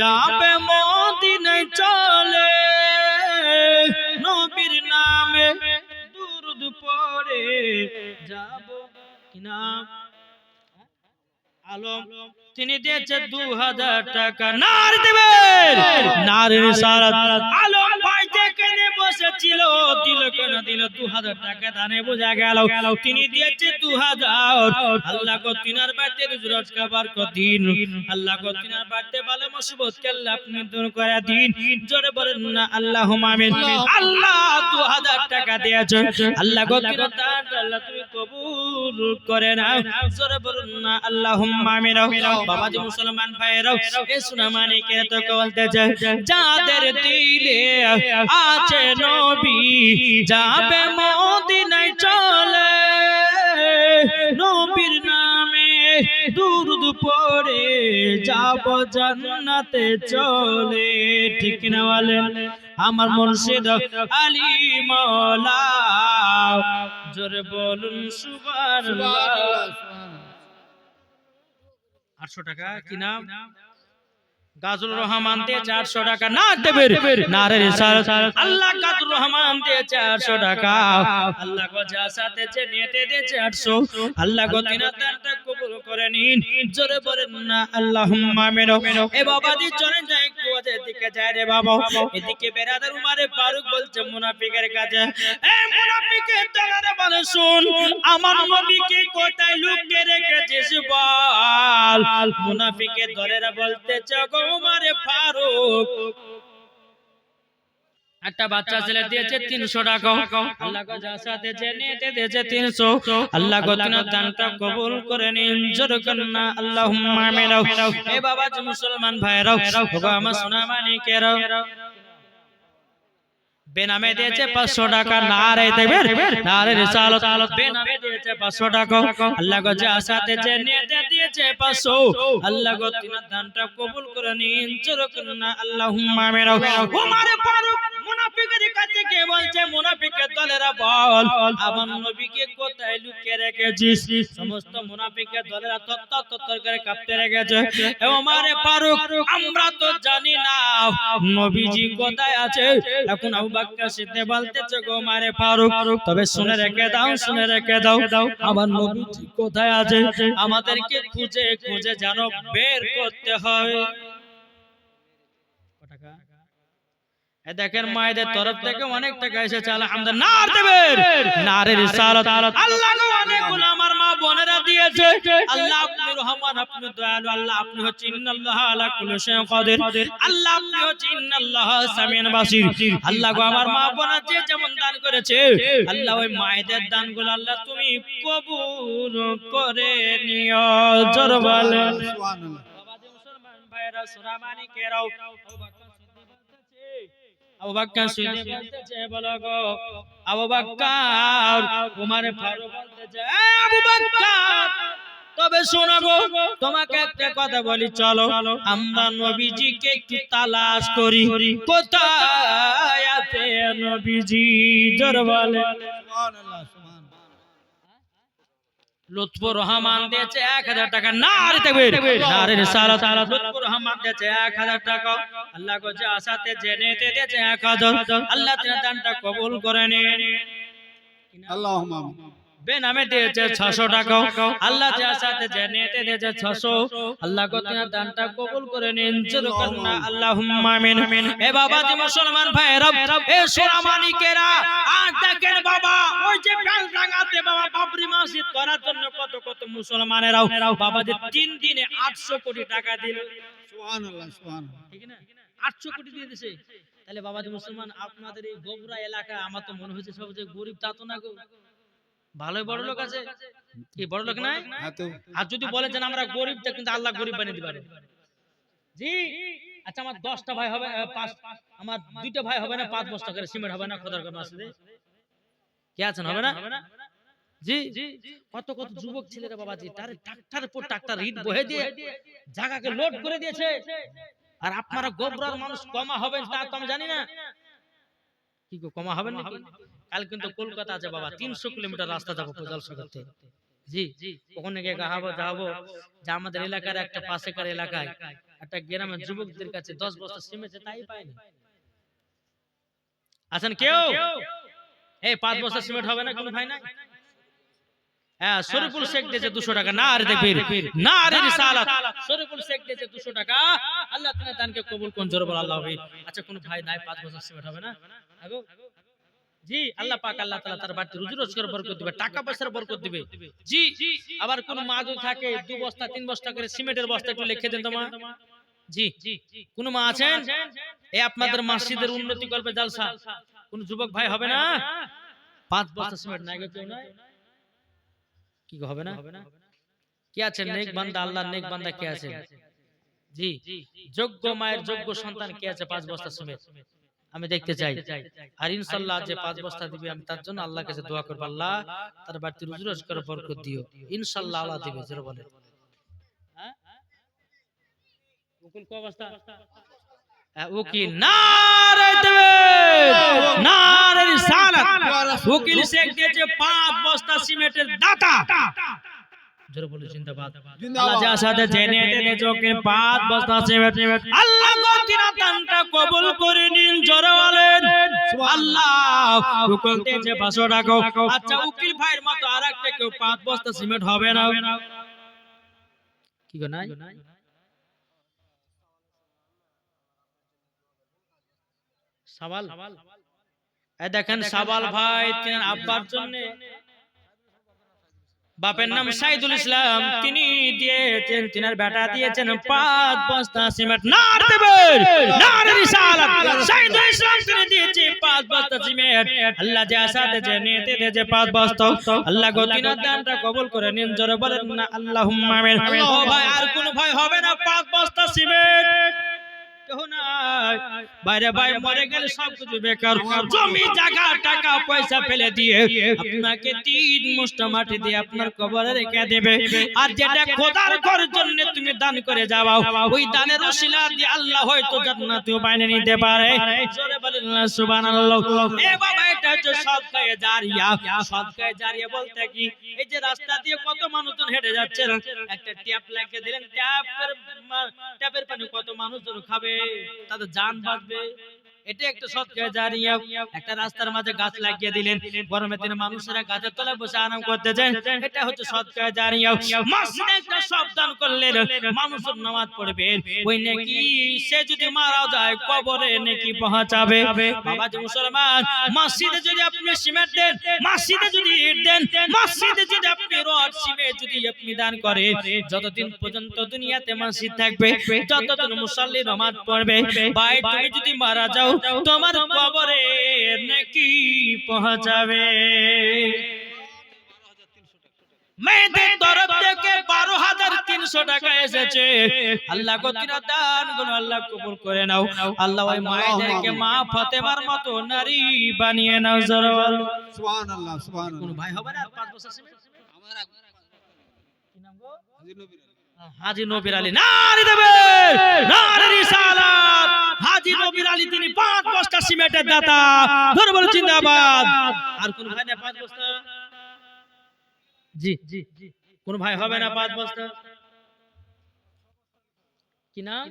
Speaker 1: যাবে মদিনায় চলে নবীর নামে দুরূদ পড়ে যাব কি নাম আলম তিনি দিয়েছে 2000 টাকা নার দেবেন নারের সারাত আলম ভাই যেখানে বসেছিল দিল কেন দিল 2000 টাকা দানে বোঝা গেল তিনি দিয়েছে 2000 আল্লাহ কো তিনার বাড়িতে রোজ খাবার কো দিন আল্লাহ কো তিনার বাড়িতে ভালো মুসিবত কে আল্লাহ আপনি দূর করে দিন জোরে বলেন না আল্লাহুম্মা আমিন আল্লাহ 2000 টাকা দিয়েছেন আল্লাহ কো তিনার দান আল্লাহ তুমি কবুল করে নাও জোরে বলেন না আল্লাহুম্মা আমিন বাবাজি মুসলমান ভাইরা এ সোনা মানিকের তো বলতেছে যাদের দিলে আছে নবী যাবে মদিনায় চলে নবীর নামে দুরূদ পড়ে যাব জান্নাতে চলে ঠিক না বলেন আমার মুর্শিদ আলী মাওলা জোরে বলুন সুবহানাল্লাহ 800 টাকা কি নাম গাজুর রহমান দিয়ে 400 টাকা না দেবের নারে রিসালাত আল্লাহ গাজুর রহমান দিয়ে 400 টাকা আল্লাহ গো যা সাথে যে নিতে দিয়েছে 800 আল্লাহ গো তিনার দানটা কবুল করে নিন জোরে বলেন না আল্লাহুম্মা আমিন এ বাবাজি চলেন যাই একটু এদিকে যায় রে বাবা এদিকে বেরাদার উমারে ফারুক বলছে মুনাফিকের কাছে এ মুনাফিকের দলারে বলে শুন আমার নবীকে কোথায় লুকিয়ে রেখেছিস বল মুনাফিকের দলেরা বলতেছে গো উমারে ফারুক একটা বাচ্চা ছেলে দিয়েছে 300 টাকা আল্লাহ গো যার সাথে যে নিতে দিয়েছে 300 আল্লাহ গো তিনার দানটা কবুল করে নিন জোরে বলেন না আল্লাহুম্মা আমিন এ বাবাজি মুসলমান ভাইরা ওগো আমার সোনা মানিকেরা বেনামে দিয়েছে 500 টাকা নারে তাকবীর নারে রিসালাত বেনামে দিয়েছে 500 টাকা আল্লাহ গো যার সাথে যে নিতে দিয়েছে 500 আল্লাহ গো তিনার দানটা কবুল করে নিন জোরে বলেন না আল্লাহুম্মা আমিন উমারে ফারুক মুনাফিকের কাছে কে বলছে মুনাফিকের দলেরা বল আমার নবীকে কোথায় লুকিয়ে রেখেছিস সমস্ত মুনাফিকের দলেরা তত্তর করে কাঁপতে রেখেছে এ ওমরে ফারুক আমরা তো জানি না নবীজি কোথায় আছে এখন আবু বকর সিদ্দিক বলতেছে গো ওমরে ফারুক তবে শুনে রেখে দাও আমার নবীজি কোথায় আছে আমাদেরকে খুঁজে খুঁজে জানো বের করতে হবে দেখেন মায়েদের তরফ থেকে অনেক টাকা এসেছে আলহামদুলিল্লাহ নার দেবেন নারে রিসালাত আল্লাহ গো অনেকগুলো আমার মা বোনেরা দিয়েছে আল্লাহ আপনি রহমান আপনি দয়ালু আল্লাহ আপনি হচ্ছেন ইন্নাল্লাহ আলা কুল্লি শাইইন কাদির আল্লাহ আপনি হচ্ছেন ইন্নাল্লাহ সামিউন বাসির আল্লাহ গো আমার মা বোনেরা যে যেমন দান করেছে আল্লাহ ওই মায়েদের দানগুলো আল্লাহ তুমি কবুল করে নিও জোরে বলেন সুবহানাল্লাহ বাবাজি মুসলমান ভাইরা সোনা মানিকেরাও আবু বকর সিদ্দিক বলতেছে বলো গো আবু বকর উমরে ফারুক বলতেছে এ আবু বকর তবে শোনো গো তোমাকে একটা কথা বলি চলো আমরা নবীজিকে একটু তালাশ করি কোথায় আছে নবীজি জোরে বলে সুবহানাল্লাহ লুৎফুর রহমান দিয়েছে 1000 টাকা নারে তাকবীর নারে রিসালাত লুৎফুর রহমান দিয়েছে 1000 টাকা আল্লাহ গো যা সাথে জেনেতে দিয়েছে 1000 আল্লাহ তাআলা দানটা কবুল করে নিন
Speaker 2: আল্লাহুম্মা
Speaker 1: বেনামে দিয়েছে 600 টাকা আল্লাহ যার সাথে জেনেতে দিয়েছে 600 আল্লাহ গো তোমার দানটা কবুল করে নিন জোরে করুন না আল্লাহুম্মা আমিন এ বাবা জি মুসলমান ভাইরা এ সোনা মানিকেরা আজ দেখেন বাবা ওই যে বেলডাঙ্গাতে বাবা বাবরি মসজিদ করার জন্য কত কত মুসলমানেরাও বাবা যে 3 দিনে 800 কোটি টাকা দিল
Speaker 2: সুবহানাল্লাহ সুবহানাল্লাহ
Speaker 1: ঠিক না 800 কোটি দিয়ে দিয়েছে তাহলে বাবা জি মুসলমান আপনাদের এই গোবরা এলাকা আমার তো মনে হচ্ছে সব যে গরিব তা তো না গো ভালোই বড় লোক আছে কি বড় লোক নাই
Speaker 2: হ্যাঁ তো
Speaker 1: আর যদি বলেন যে আমরা গরিব তা কিন্তু আল্লাহ গরিব বানিয়ে দিবে জি আচ্ছা আমার 10টা ভাই হবে আমার 2টা ভাই হবে না 5 বস্তা করে সিমেন্ট হবে না খোদার কথা আছে কি আছেন হবে না জি কত কত যুবক ছেলেরা বাবাজি তার ট্রাক্টরের পর ট্রাক্টর ইট বহে দিয়ে জায়গাকে লোড করে দিয়েছে আর আপনারা গোবরার মানুষ কমা হবেন তা তো আমি জানি না কি গো কমা হবেন নাকি কাল কিন্তু কলকাতা আছে বাবা 300 কিলোমিটার রাস্তা যাবো জলসা করতে জি ওখানে গিয়ে গাহাবো যাবো যে আমাদের এলাকার একটা পাশেকার এলাকায় একটা গ্রামের যুবকদের কাছে 10 বস্তা সিমেন্ট তাই পায়নি আছেন কেউ এই 5 বস্তা সিমেন্ট হবে না কোনো ভাই না হ্যাঁ শরীফুল শেখ দিয়েছে 200 টাকা না আর দেখবীর না আর রিসালাত শরীফুল শেখ দিয়েছে 200 টাকা আল্লাহ তাআলা দানকে কবুল করুন জোরে বল আল্লাহ আচ্ছা কোন ভাই নাই 5 বছর সিমেন্ট হবে না আগো জি আল্লাহ পাক আল্লাহ তাআলা তার বাড়িতে রুজি রোজগার বরকত দিবে টাকা পয়সার বরকত দিবে জি আবার কোন মা যদি থাকে 2 বস্তা 3 বস্তা করে সিমেন্টের বস্তা একটু লিখে দেন তো মা জি কোন মা আছেন এই আপনাদের মসজিদের উন্নতি করবে জলসা কোন যুবক ভাই হবে না 5 বস্তা সিমেন্ট নাই গো কেউ নাই কি হবে না কি আছে নেক বান্দা আল্লাহর নেক বান্দা কে আছে জি যোগ্য মায়ের যোগ্য সন্তান কে আছে 5 বস্তা সিমেন্ট আমি দেখতে চাই আর ইনশাআল্লাহ যে 5 বস্তা দিবে আমি তার জন্য আল্লাহর কাছে দোয়া করব আল্লাহ তার বাড়িতে রুজি রোজগার বরকত দিও ইনশাআল্লাহ আল্লাহ দিবে জোরে বলে হ্যাঁ উকিল কো অবস্থা উকিল নারে দেবে নারে রিসালাত উকিল শেখ দিয়েছে 5 বস্তা সিমেন্টের দাতা জোরে বলে জিন্দাবাদ আল্লাহ যার সাথে জেনেতে নেজকে 5 বস্তা সিমেন্ট আল্লাহ গো তিনা দানটা কবুল করে নিন জোরে বলেন আল্লাহ উকিল দিয়েছে 500 টাকা আচ্ছা উকিল ভাইয়ের মতো আরেকটা কেউ 5 বস্তা সিমেন্ট হবে না কি গো নাই সওয়াল এই দেখেন সওয়াল ভাই তিনার আব্বার জন্য বাপের নাম সাইদুল ইসলাম তিনি দিয়েছেন তিনার বেটা দিয়েছেন 5 বস্তা সিমেন্ট নার দেবেন নার রিসালাত সাইদুল ইসলাম তিনি দিয়েছে 5 বস্তা সিমেন্ট আল্লাহ যে আসাতে যে নিতে দেছে 5 বস্তা আল্লাহ গো তিনার দানটা কবুল করে নিন জোরে বলেন না আল্লাহুম্মা আমিন ও ভাই আর কোন ভাই হবে না 5 বস্তা সিমেন্ট কেউ নাই বাইরে ভাই মরে গেলে সবকিছু বেকার জমি জায়গা টাকা পয়সা ফেলে দিয়ে আপনাকে 3 মুষ্টা মাটি দিয়ে আপনার কবরে রেখে দেবে আর যেটা খোদার ঘরের জন্য তুমি দান করে যাও ওই দানের ওসিলা দিয়ে আল্লাহ হয়তো জান্নাতেও বানিয়ে নিতে পারে জোরে বলেন সুবহানাল্লাহ এ বাবা এটা হচ্ছে সদকায়ে জারিয়া সদকায়ে জারিয়া বলতে কি এই যে রাস্তা দিয়ে কত মানুষজন হেঁটে যাচ্ছে একটা ট্যাপ লাগিয়ে দিলেন ট্যাপের পানি কত মানুষজন খাবে তাদের জান বাঁচবে এটা একটা সদকায়ে জারিয়া একটা রাস্তার মাঝে গাছ লাগিয়ে দিলেন গরমের দিনে মানুষেরা গাছের তলায় বসে আরাম করতে যায় এটা হচ্ছে সদকায়ে জারিয়া মসজিদে একটা সব দান করলেন মানুষের নামাজ পড়বে ওই নেকি সে যদি মারা যায় কবরে নেকি পৌঁছাবে বাবা যে মুসলমান মসজিদে যদি আপনি সিমেন্ট দেন মসজিদে যদি ইট দেন মসজিদে যদি আপনি রড সিমেন্ট যদি আপনি দান করেন যতদিন পর্যন্ত দুনিয়াতে মসজিদ থাকবে যতদিন মুসল্লি নামাজ পড়বে ভাই তুমি যদি মারা যাও তোমার কবরে নেকি পৌঁছাবে মেয়েদের তরফ থেকে 12,300 টাকা এসেছে আল্লাহ গো তিনার দানগুলো আল্লাহ কবুল করে নাও আল্লাহ ওই মায়েদেরকে মা ফাতেমার মতো নারী বানিয়ে নাও জোরে বলো
Speaker 2: সুবহানাল্লাহ সুবহানাল্লাহ
Speaker 1: কোন ভাই হবে না 5 বছর সিমেন্ট
Speaker 2: আমার
Speaker 1: কি নাম গো
Speaker 2: হাজী নবীর
Speaker 1: হাজী নবীর আলী নারী দেবে নারী রিসালাত হাজী নবীর আলী তিনি 5 বস্তা সিমেন্টের দাতা জোরে বলো জিন্দাবাদ আর কোন ভাই না 5 বস্তা জি কোন ভাই হবে না 5 বস্তা কি নাম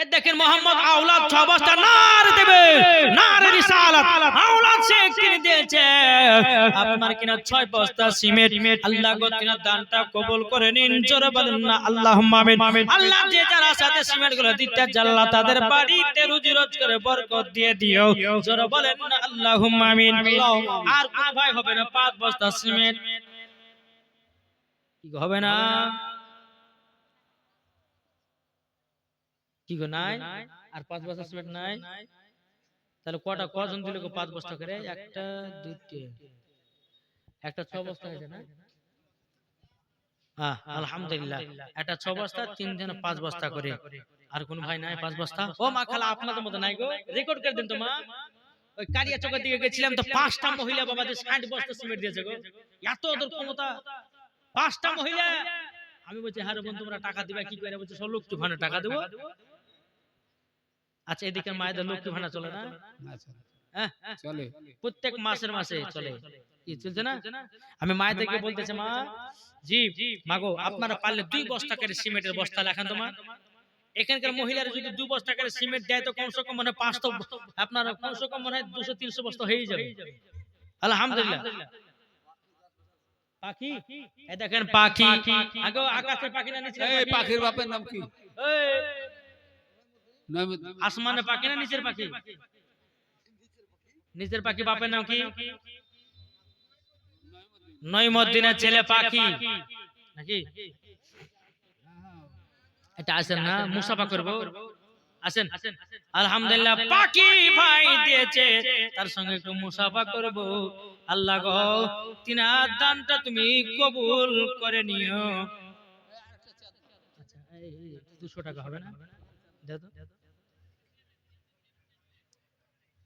Speaker 1: এ দেখেন মোহাম্মদ আওলাদ 6 বস্তা নার দেবে, নারে রিসালাত আওলাদ সে কিনে দিয়েছে আপনার কিনা 6 বস্তা সিমেন্ট। আল্লাহ গো তিনার দানটা কবুল করে নিন, জোরে বলেন না আল্লাহুম্মা আমিন। আল্লাহ যে যারা সাথে সিমেন্ট গুলো দিতে জাল্লা তাদের বাড়িতে রুজি রোজগারে বরকত দিয়ে দিও, জোরে বলেন না আল্লাহুম্মা আমিন। আর কোন ভাই হবে না 5 বস্তা সিমেন্ট, কি হবে না? কি গো নাই? আর 5 বস্তা সিমেন্ট নাই? তাহলে কজন দিল গো 5 বস্তা করে? একটা দুইটা, একটা 6 বস্তা হয়েছে না? আলহামদুলিল্লাহ, একটা 6 বস্তা, 3 জন 5 বস্তা করে। আর কোন ভাই নাই 5 বস্তা? ও মা খালা আপনাদের মতো নাই গো, রেকর্ড করে দেন তো মা। ওই কারিয়া চকের দিকে গেছিলাম তো 5টা মহিলা বাবাদের 60 বস্তা সিমেন্ট দিয়েছে গো। এত ওদের ক্ষমতা, 5টা মহিলা। আমি বলছি হ্যাঁ বোন তোমরা টাকা দিবা কি করে? বলছে সব লক্ষ্মী ভান্ডার টাকা দেবো। আচ্ছা এদিকে মায়েদের লক্ষ্মী ভান্ডার চলে না? হ্যাঁ
Speaker 2: চলে।
Speaker 1: প্রত্যেক মাসের মাসে চলে, কি চলছে না? আমি মায়েদেরকে বলতেছি মা জি মাগো আপনারা পারলে 2 বস্তা করে সিমেন্টের বস্তা লেখান তো মা। এখানকার মহিলারা যদি 2 বস্তা করে সিমেন্ট দেয় তো কমসে কম মানে 500, আপনার কমসে কম মানে 200-300 বস্তা হয়ে যাবে। আলহামদুলিল্লাহ। পাখি, এই দেখেন পাখি, আগে আকাশের পাখি না নিচের
Speaker 2: এই
Speaker 1: পাখি?
Speaker 2: পাখির বাপের নাম কি?
Speaker 1: এই
Speaker 2: নইমুদ্দিন।
Speaker 1: আসমানের পাখি না নিচের পাখি? নিচের পাখি বাপের নাম কি? নইমুদ্দিনের ছেলে পাখি নাকি? এটা আসেন না মুসাফা করব, আসেন। আলহামদুলিল্লাহ পাখি ভাই দিয়েছে, তার সঙ্গে একটু মুসাফা করব। আল্লাহ গো তিনার দানটা তুমি কবুল করে নিও। আচ্ছা এই 200 টাকা হবে না? দাও তো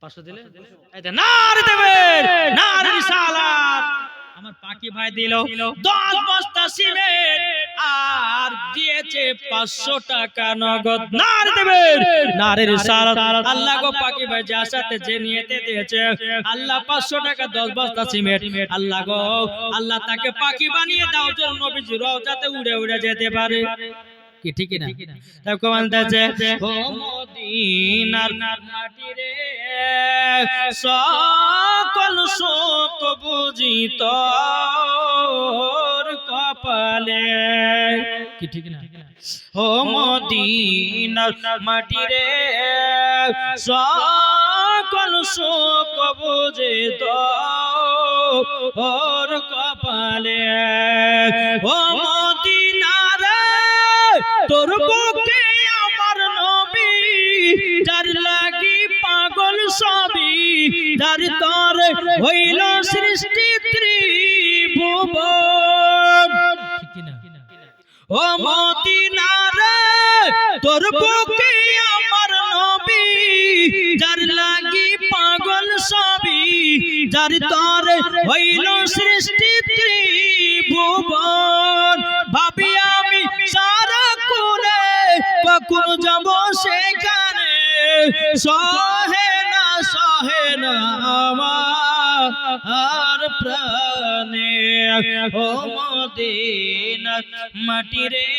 Speaker 1: 500 দিলে এই দে নার দেবে, নার রিসালাত। আমার পাখি ভাই দিল 10 বস্তা সিমেন্ট আর দিয়েছে 500 টাকা নগদ। নার দেবে, নারে রিসালাত। আল্লাহ গো পাখি ভাই যার সাথে যে নিয়েতে দিয়েছে আল্লাহ 500 টাকা 10 বস্তা সিমেন্ট। আল্লাহ গো আল্লাহ তাকে পাখি বানিয়ে দাও যেন নবীজি রওজাতে উড়ে উড়ে যেতে পারে। কি ঠিক না? তাও কমান্তাছে ও মদিনার মাটি রে সকল শোক বুঝি তোর কপালে। কি ঠিক না? ও মদিনার মাটি রে সকল শোক বুঝি তোর কপালে। ও মদিনার তোর বুকে আমার নবী, যার লাগি পাগল সবই, যার তর হইল সৃষ্টি ত্রিভুবন। ও মদিনার তোর বুকে আমার নবী, যার লাগি পাগল সবই, যার তর হইল সৃষ্টি ত্রিভুবন। ভাবি আমি সারা করে কখন যাব সেখানে, সহে না আমার প্রাণে। ও মদিনার মাটি রে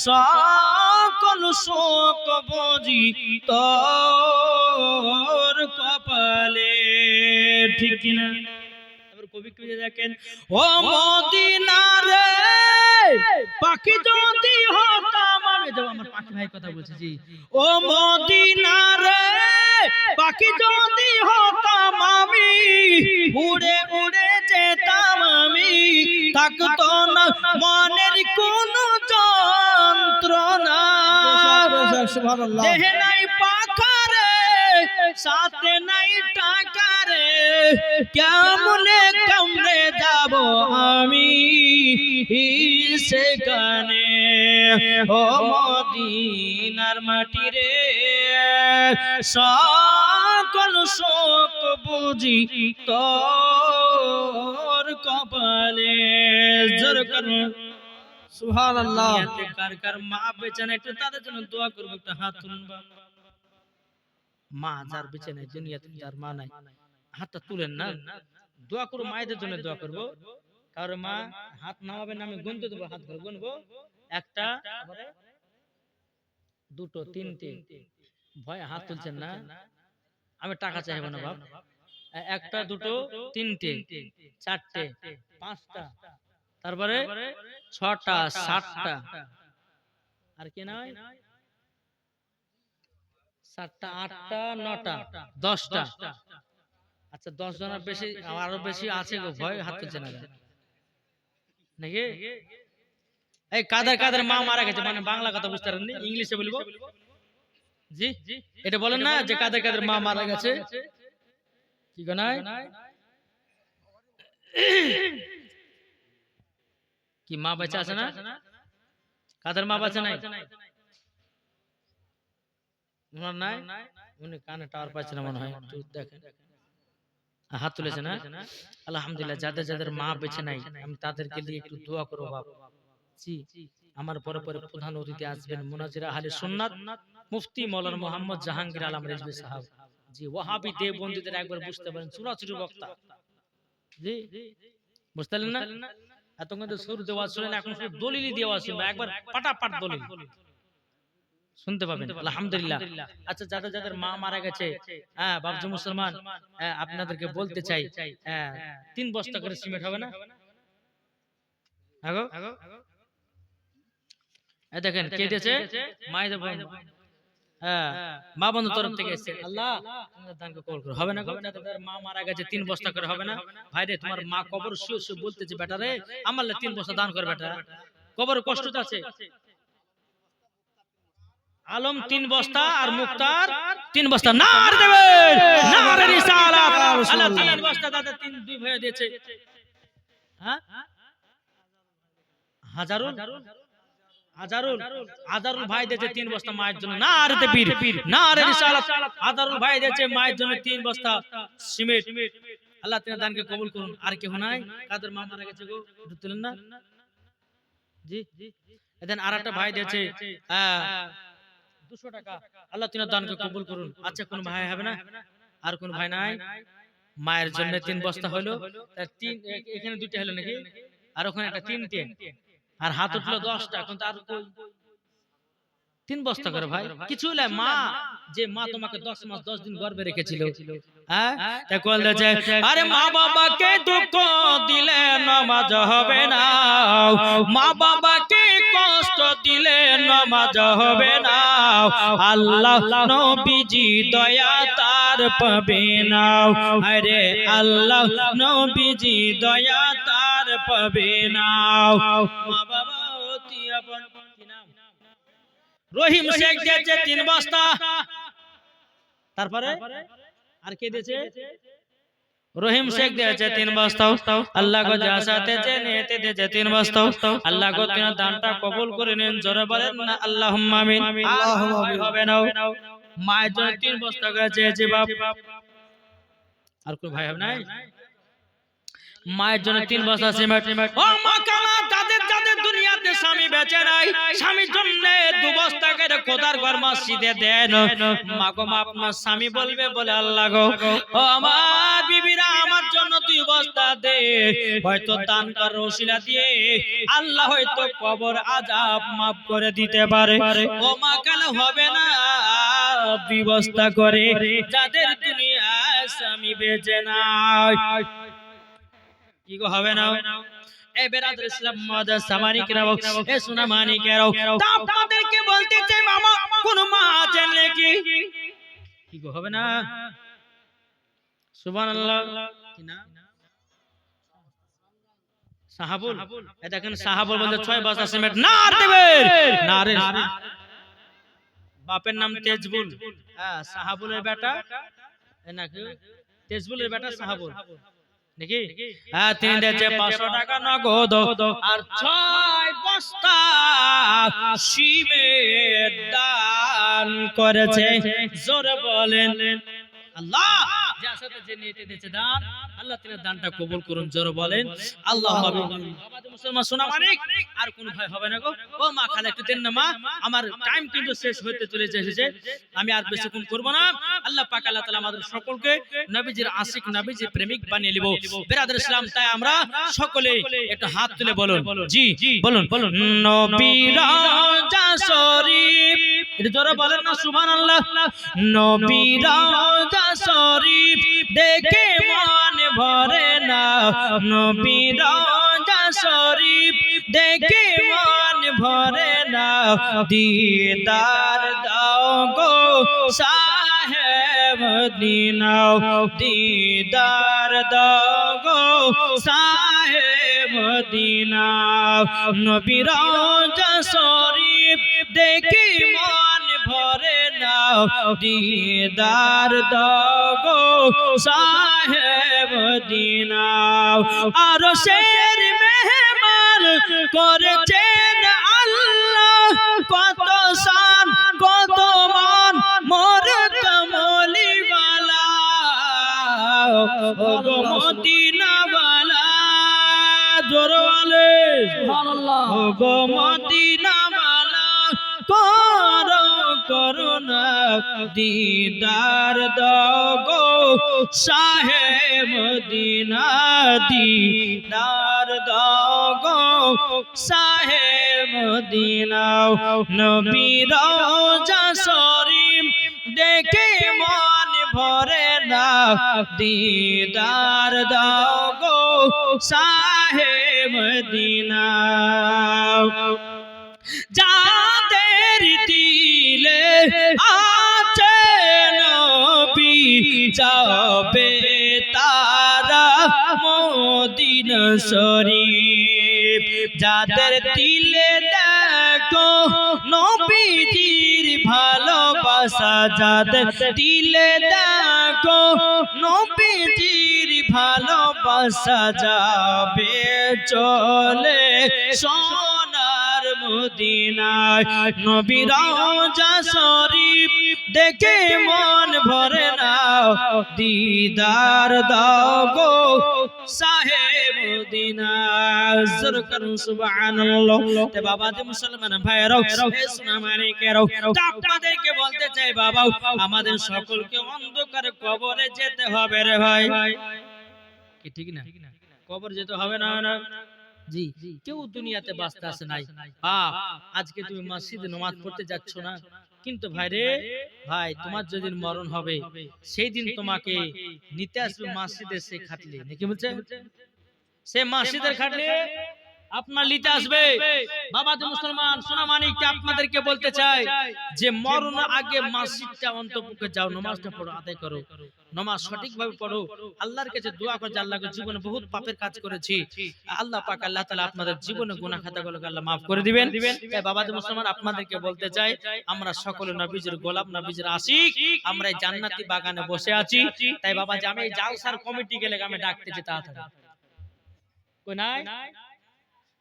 Speaker 1: সকল শোক বুঝি তোর কপালে। ঠিক কিনা? কবি খুঁজে দেখেন ও মদিনার পাখি যদি হতাম আমি। আমার পাখি ভাই কথা বলছি জি। ও মদিনার পাখি যদি হতাম আমি, উড়ে উড়ে যেতাম আমি, থাকতো না মনের কোন যন্ত্রণা। দেহে নাই পাখা রে সাথে নাই টাকা রে, কেমনে কেমনে যাব আমি সেখানে। ও মদিনার মাটি রে সকল শোক বুঝি তোর কপালে। জোর করো সুবহানাল্লাহ। কার কার মা বেঁচে নাই একটু তাদের জন্য দোয়া করব, একটা হাত তুলুন। মা যার বেঁচে নাই দুনিয়াতে, যার মা নাই হাতটা তুলেন না, দোয়া করব। মায়েদের জন্য দোয়া করব। কারণ মা হাত নামাবেন না, আমি গুনতে দেবো, হাত ধরে গুনবো। একটা দুটো তিনটে ভয় হাত তুলছেন না, আমি টাকা চাইবো না বাপ। একটা দুটো তিনটে চারটে পাঁচটা তারপরে ছটা সাতটা আর কি নয় সাতটা আটটা নটা দশটা। আচ্ছা 10 জনের বেশি আরো বেশি আছে গো, ভয় হাত তুলছে না নাকি? এই কাদের কাদের মা মারা গেছে, মানে বাংলা কথা বুঝতে পারেননি, ইংলিশে বলবো। জি এটা বলেন না যে কাদের কাদের মা মারা গেছে, কি গো নাই কি মা বেঁচে আছে না? কাদের মা বেঁচে নাই? ওনার নাই, উনি কানে টাওয়ার পাচ্ছে না মনে হয়, একটু দেখেন। হাত তুলেছে না? আলহামদুলিল্লাহ, যাদের যাদের মা বেঁচে নাই আমি তাদেরকে দিয়ে একটু দোয়া করো বাপ। জি আমার পরে পরে প্রধান অতিথি আসবেন মুনাজিরা আহলে সুন্নাত মুফতি মাওলানা মোহাম্মদ জাহাঙ্গীর আলম রিজভী সাহেব। জি ওয়াহাবি দেওবন্দীদের একবার বুঝতে পারেন চুরাচুরি বক্তা। জি বুঝতে পারলেন না? এতক্ষণ তো সুর দেওয়া শুনেন, এখন শুধু দলিলই দেওয়া শুনবে, একবার পাটাপাট দলিল শুনতে পাবেন আলহামদুলিল্লাহ। আচ্ছা যাদের যাদের মা মারা গেছে, হ্যাঁ বাবজু মুসলমান, আপনাদেরকে বলতে চাই 3 বস্তা করে সিমেন্ট হবে না? দেখেন কে দিয়েছে? মায়েদের মা বন্ধু তরফ থেকে এসেছে। আল্লাহ তোমাদের দানকে কবুল করো। হবে না গো? যাদের মা মারা গেছে 3 বস্তা করে হবে না? ভাই রে তোমার মা কবর শুয়ে শুয়ে বলতেছে বেটা রে আমার 3 বস্তা দান করে বেটা, কবর কষ্ট আছে। আলম 3 বস্তা আর মুক্তার 3 বস্তা নার দেবেন, নারে রিসালাত। আল্লাহ 3 বস্তা দাদা 2 ভাই দিয়েছে। হ্যাঁ হাজারুল ভাই দিয়েছে 3 বস্তা মায়ের জন্য, নারে তাকবীর নারে রিসালাত। হাজারুল ভাই দিয়েছে মায়ের জন্য 3 বস্তা সিমেন্ট। আল্লাহ তাআলা দানকে কবুল করুন। আর কেউ নাই? কাদের মা মারা গেছে গো একটু তুলেন না? জি এদেন আরেকটা ভাই দিয়েছে 200 টাকা। আল্লাহ তাআলা দানকে কবুল করুন। আচ্ছা কোন ভাই হবে না? আর কোন ভাই নাই? মায়ের জন্য 3 বস্তা হলো, তার 3 এখানে 2টা হলো নাকি? আর ওখানে একটা 3টে, আর হাত উঠলো 10টা, এখন তার 3 বস্তা করে ভাই কিছু হলে মা, যে মা তোমাকে 10 মাস 10 দিন গর্ভে রেখেছিল, হ্যাঁ তা বলছে আরে মা বাবাকে দুঃখ দিলে নামাজ হবে না, মা বাবাকে কষ্ট দিলে নামাজ হবে না, আল্লাহ নবীজি দয়া তার পাবে না, আরে আল্লাহ নবীজি দয়া তার পাবে না। মা বাবা অতি আপন। কি নাম? রহিম শেখ দিয়েছে 3 বস্তা। তারপরে আর কে দিয়েছে? রহিম শেখ দিয়েছে 3 বস্তা। আল্লাহ গো জাসাতে জেনেতে দিয়েছে 3 বস্তা। আল্লাহ গো তুমি দানটা কবুল করে নিন, জোরে বলেন না আল্লাহুম্মা আমিন। আল্লাহুম্মা আমিন। হবে না মায়ের জন্য 3 বস্তা করে চেয়েছে বাপ। আর কোন ভাই হবে নাই? মায়ের জন্য 3 বস্তা সিমেন্ট। ও মা কালা যাদের যাদের দুনিয়াতে স্বামী বেঁচে নাই, স্বামীর জন্য 2 বস্তা করে খোদার ঘর মসজিদে দেন। মা গো মা আপনার স্বামী বলবে বলে আল্লাহ গো ও আমার বিবিরা আমার জন্য 2 বস্তা দে, হয়তো দান করার ওসিলা দিয়ে আল্লাহ হয়তো কবর আযাব maaf করে দিতে পারে। ও মা কালা হবে না 2 বস্তা করে যাদের দুনিয়ায় স্বামী বেঁচে নাই, কি গো হবে না? এই বেরাদর ইসলাম মাদার সামানিকরাও, এ সোনা মানিকেরাও, তা আপনাদেরকে বলতে চাই মামা কোন মা আছেন নাকি? কি গো হবে না? সুবহানাল্লাহ। কি না সাহাবুল, এই দেখেন সাহাবুল বলতে 6 বস্তা সিমেন্ট নার দেবেন, নারে বাপের নাম তেজবুল, হ্যাঁ সাহাবুলের বেটা, নাকি তেজবুলের বেটা সাহাবুল নাকি? হ্যাঁ তিনি দিয়েছে 500 টাকা নগদ আর 6 বস্তা সিমেন্ট দান করেছে, জোরে বলেন আল্লাহ। যার সাথে যে নিতে দিয়েছে দান আল্লাহ তাআলা দানটা কবুল করুন, জোরে বলেন আল্লাহুম্মা আমিন। বাবা মুসলমান সোনা মানিক আর কোন ভাই হবে না গো? ও মা খালা একটু দেন না মা, আমার টাইম কিন্তু শেষ হতে চলে এসেছে, আমি আর বেশিক্ষণ করব না। আল্লাহ পাক আল্লাহ তাআলা আমাদের সকলকে নবীজির আশিক নবীজির প্রেমিক বানিয়ে নিব। বিরাদর ইসলাম, তাই আমরা সকলে একটু হাত তুলে বলুন, জি বলুন, নবী রাজা শরীফ এটা জোরে বলেন না সুবহানাল্লাহ। নবীর রওজা শরীফ দেখে মন ভরে না, নবীর রওজা শরীফ দেখে মন ভরে না, দিদার দাও গো শাহে মদিনা, দিদার দাও গো শাহে মদিনা। নবীর রওজা শরীফ দেখে মন ভরে না, দিদার দাও গো শাহে মদিনা। আরশের মেহমান করেছেন আল্লাহ, কত শান কত মান মোর কমলিওয়ালা, ও গো মদিনাওয়ালা, জোরওয়ালে
Speaker 2: সুবহানাল্লাহ।
Speaker 1: ও গো মদিনাওয়ালা, করো করুণা, দিদার দাও গো শাহে মদিনা, দিদার দাও গো শাহে মদিনা। নবীর রওজা শরীফ দেখে মন ভরে না, দিদার দাও গো শাহে মদিনা। যাদের দিলে আছে নবী যাবে তারা মদিনা শরীফ, যাদের দিলে দেখো নবীজির ভালোবাসা, যাদের দিলে দেখো নবীজির ভালোবাসা, যাবে চলে সোনার মদিনায়। নবীর রওজা শরীফ দেখে মন ভরে না, দিদার দাও গো শাহে মদিনা। জোরে করুন সুবহানাল্লাহ। তে বাবা যে মুসলমান ভাইরাও, হে সোনামানিকেরাও, আপনাদেরকে বলতে চাই বাবা, আমাদের সকলকে অন্ধকারে কবরে যেতে হবে রে ভাই, কি ঠিক না? কবর যেতে হবে না না? জি, কেউ দুনিয়াতে বাঁচতে আসে নাই। আজকে তুমি মসজিদে নামাজ পড়তে যাচ্ছ না, কিন্তু ভাই রে ভাই, তোমার যেদিন মরণ হবে সেই দিন তোমাকে নিতে আসবে মসজিদের সেই খাটলে, নাকি বলছে? সে মসজিদের খাটলে আপনার নিতে আসবে। বাবা যে মুসলমান সোনামানিককে আপনাদেরকে বলতে চাই যে মরণ আগে মসজিদটা অন্তপক্ষে যাও, নামাজটা পড়ো, আদায় করো, নামাজ সঠিকভাবে পড়ো, আল্লাহর কাছে দোয়া করো যে আল্লাহকে জীবনে বহুত পাপের কাজ করেছি, আল্লাহ পাক আল্লাহ তাআলা আপনাদের জীবনে গুনাহ খাতাগুলোকে আল্লাহ maaf করে দিবেন। তাই বাবা যে মুসলমান আপনাদেরকে বলতে চাই, আমরা সকলে নবীজির গোলাম, নবীজির আশিক, আমরা এই জান্নাতি বাগানে বসে আছি। তাই বাবা যে আমি এই জালসার কমিটি গেলে আমি ডাকতেছি তাড়াতাড়ি, কই নাই?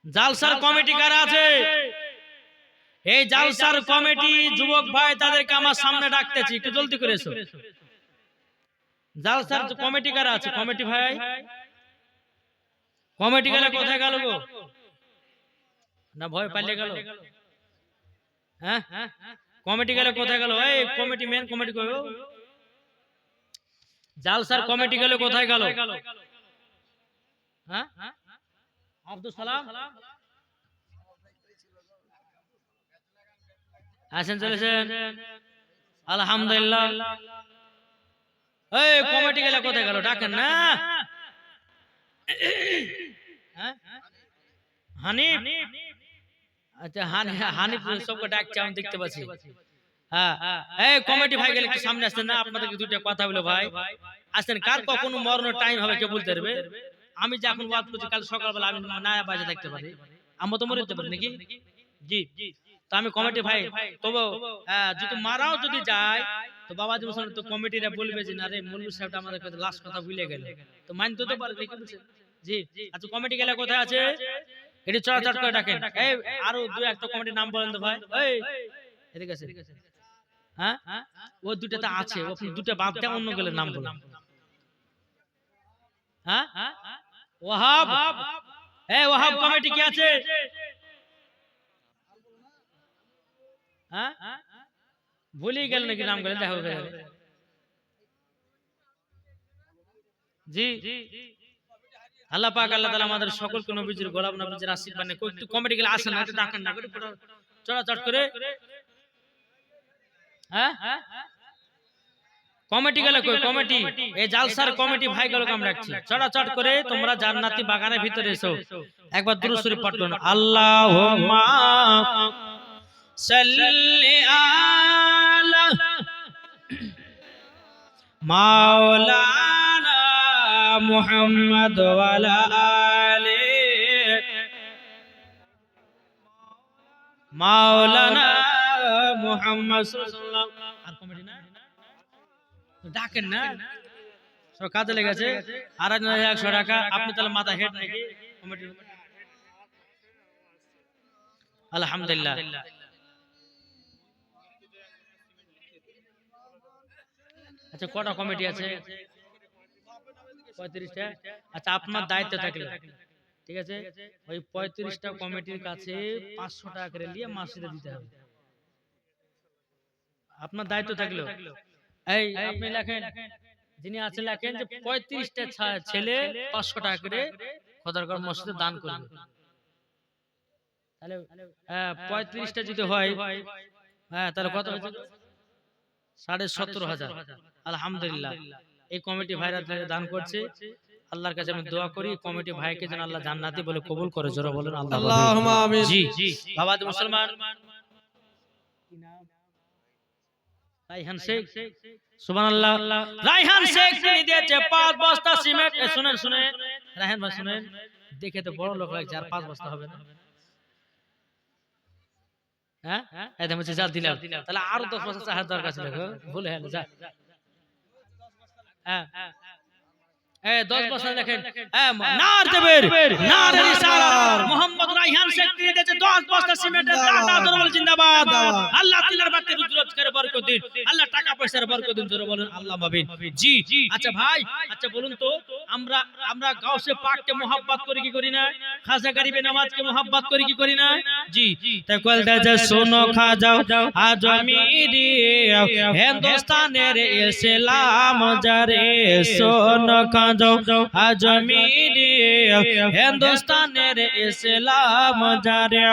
Speaker 1: জালসার কমিটি কারা আছে? এই জালসার কমিটি যুবক ভাই, তাদেরকে আমার সামনে ডাকতেছি, একটু জলদি করে এসো। জালসার কমিটি কারা আছে? কমিটি ভাই, কমিটি গেলে কোথায় গেল গো? না ভয় পালিয়ে গেল? হ্যাঁ, কমিটি গেলে কোথায় গেল? এই কমিটি, মেন কমিটি কই? জালসার কমিটি গেলে কোথায় গেল? হ্যাঁ, আব্দুল সালাম আসেন, চলেছেন, আলহামদুলিল্লাহ। এই কমিটি গেলে কোথায় গেল? ডাকেন না। হানিফ, আচ্ছা হানিফ সবকে ডাকছে, আমি দেখতে পাচ্ছি। হ্যাঁ, এই কমিটি ভাই গেলে একটু সামনে আসেন না, আপনাদেরকে দুইটা কথা বলো ভাই। আসেন, কার কখন মরণের টাইম হবে কে বলতে পারবে? আমি যে এখন ওয়াজ করছি, কাল সকালবেলা আমি না বাজে থাকতে পারি, আমি তো মরে যেতে পারি নাকি? জি, তো আমি কমিটি ভাই, তবু যদি মারাও যদি যায় তো বাবা যে মুসলমান তো কমিটিরা বলবে যে না রে মৌলভী সাহেবটা আমাদের কাছে লাস্ট কথা ভুলে গেল, তো মানতে তো পারে, দেখি বুঝছেন? জি, আচ্ছা কমিটি গেলে কোথায় আছে? এটি চড়াচড় করে ডাকেন। এই আরো দুই একটা কমিটির নাম বলেন তো ভাই। এই এদিকে আছে, হ্যাঁ ও দুটাতে আছে, আপনি দুটো বাদ দেন, অন্য গেলে নাম বলেন। হ্যাঁ, ওয়াহাব, এই ওয়াহাব কমিটি কি আছে? হ্যাঁ, ভুলে গেল নাকি নাম গেলেন? দেখো জি, আল্লাহ পাক আল্লাহ তাআলা আমাদের সকলকে নবীজির গোলাম, নবীজির আশিক বানিয়ে একটু কমিটি গেলে আসেন না, একটু ডাকেন না, চড়াচড় করে হ্যাঁ কমিটি গেলে কই কমিটি এই জালসার কমিটি ভাই গেল কাম রাখছি চড়াচড় করে তোমরা জান্নাতি বাগানের ভিতরে এসো একবার দুরূদ শরীফ পাঠ করুন আল্লাহুম্মা সাল্লি আলা মাওলানা মুহাম্মদ ওয়া আলা আলি মাওলানা মুহাম্মদ সাল্লাল্লাহু আর কমিটি না ডাকেন না সব কাজে লেগেছে আর 100 টাকা আপনি তাহলে মাথা হেড নাকি কমিটি আলহামদুলিল্লাহ আচ্ছা কটা কমিটি আছে 35টা আচ্ছা আপনার দায়িত্ব থাকলে ঠিক আছে ওই 35টা কমিটির কাছে 500 টাকা করে নিয়ে মাসিদে দিতে হবে আপনার দায়িত্ব থাকলো এই আপনি লেখেন যিনি আছে লেখেন যে 35টা ছেলে 500 টাকা করে খোদারগড় মসজিদে দান করবে তাহলে 35টা যদি হয় হ্যাঁ তাহলে কত হচ্ছে 17,500 আলহামদুলিল্লাহ এই কমিটি ভাইরা দান করছে আল্লাহর কাছে আমি দোয়া করি কমিটি ভাইকে যেন আল্লাহ জান্নাতি বলে কবুল করে জোরে বলেন আল্লাহুম্মা আমিন জি বাবা মুসলমান কি নাম রায়হান শেখ সুবহানাল্লাহ রায়হান শেখ তিনি দিয়েছে 5 বস্তা সিমেন্ট শুনেন শুনেন রায়হান ভাই শুনেন দেখে তো বড় লোক লাগছে আর 5 বস্তা হবে না হ্যাঁ একদম যা দিলাম তাহলে আরো 10 বস্তা চাহার দরকার ছিল ভুলে হলো যা হ্যাঁ 10 বছর লেখেন নার দেবের নার রিসালাত মোহাম্মদ রায়হান শেখ তিনি দিয়েছে 10 বস্তা সিমেন্টের টাকা দরবার জিন্দাবাদ আল্লাহ তিলার বাতে রুজরত করে বরকত দিন আল্লাহ টাকা পয়সার বরকত দিন জোরে বলেন আল্লাহ মাবিন জি আচ্ছা ভাই আচ্ছা বলুন তো আমরা গাউসে পাককে mohabbat করি কি করি না খাজা গরিবে নামাজকে mohabbat করি কি করি না জি তাই কলটা যে শোনো খাজাও আজমিরি হিন্দুস্তানের ইসলাম জারে শোনো আজমিরি হিন্দুস্তানের ইসলাম জারে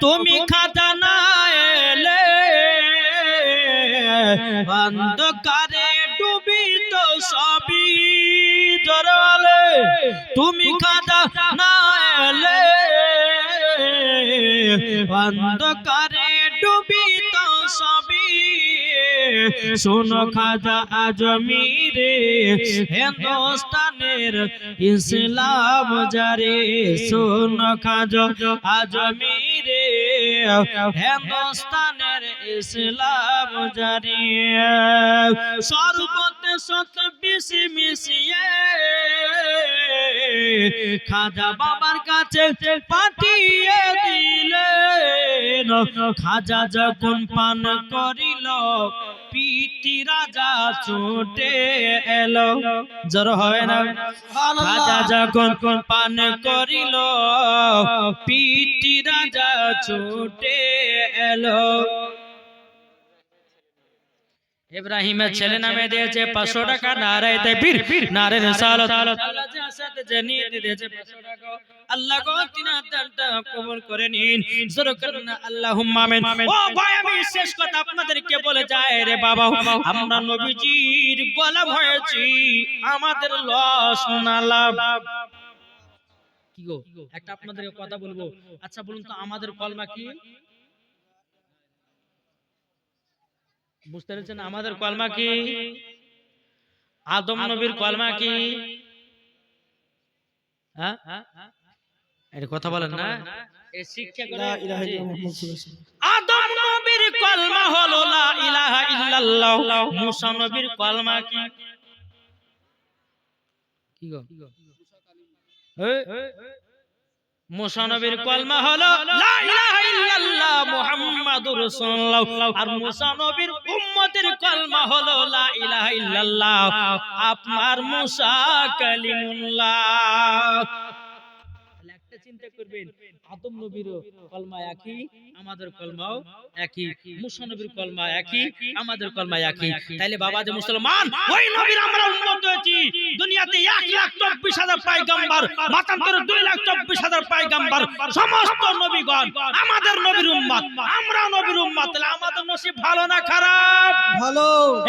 Speaker 1: তুমি খাজা না এলে অন্ধকারে ডুবিত সবই জরালে তুমি খাজা না এলে অন্ধকারে ডুবিত সবই শোনো খাজা আজমিরে হিন্দুস্তানের ইসলাম জারে শোনো খাজা আজমিরে হিন্দুস্তানের ইসলাম জারে সর্বতে সত বিশি মিশিয়ে খাজা বাবার কাছে পাঠিয়ে দিলেন খাজা যখন পান করিল পিটি রাজা ছুটে এলো জোর হয় না খাজা যখন পান করিল পিটি রাজা ছুটে এলো ইব্রাহিমের ছেলে নামে দিয়েছে 500 টাকা নারায়ে তাকবীর নারে রিসালাত আল্লাহ যে আসাতে জানিয়ে দিয়েছে 500 টাকা আল্লাহ গো তিনার দানটা কবুল করে নিন জোরে করুন আল্লাহুম্মা আমিন ও ভাই আমি শেষ কথা আপনাদেরকে বলে যাই রে বাবা আমরা নবীজির গোলাম হয়েছি আমাদের লস না লাভ কি গো একটা আপনাদেরকে কথা বলবো আচ্ছা বলুন তো আমাদের কলমা কি বুঝতে পেরেছেন আমাদের কলমা কি আদম নবীর কলমা কি হ্যাঁ এটা কথা বলেন না এই শিক্ষা করে আদম নবীর কলমা হলো লা ইলাহা ইল্লাল্লাহ মুসা নবীর কলমা কি কি গো মুসা নবীর কলমা হলো লা ইলাহা ইল্লাল্লাহ মুহাম্মাদুর রাসূলুল্লাহ আর মুসা নবীর উম্মতের কলমা হলো লা ইলাহা ইল্লাল্লাহ আপনার মুসা কালিমুল্লাহ একটা চিন্তা করবেন আদম নবীর কলমা একই আমাদের কলমাও একই মুসা নবীর কলমা একই আমাদের কলমা একই তাইলে বাবা যে মুসলমান ওই নবীর আমরা উম্মত হয়েছি দুনিয়াতে 1,24,000 পয়গম্বর মাতান্তরে 2,24,000 পয়গম্বর সমস্ত নবীগণ আমাদের নবীর উম্মত আমরা নবীর উম্মত তাহলে আমাদের নসিব ভালো না খারাপ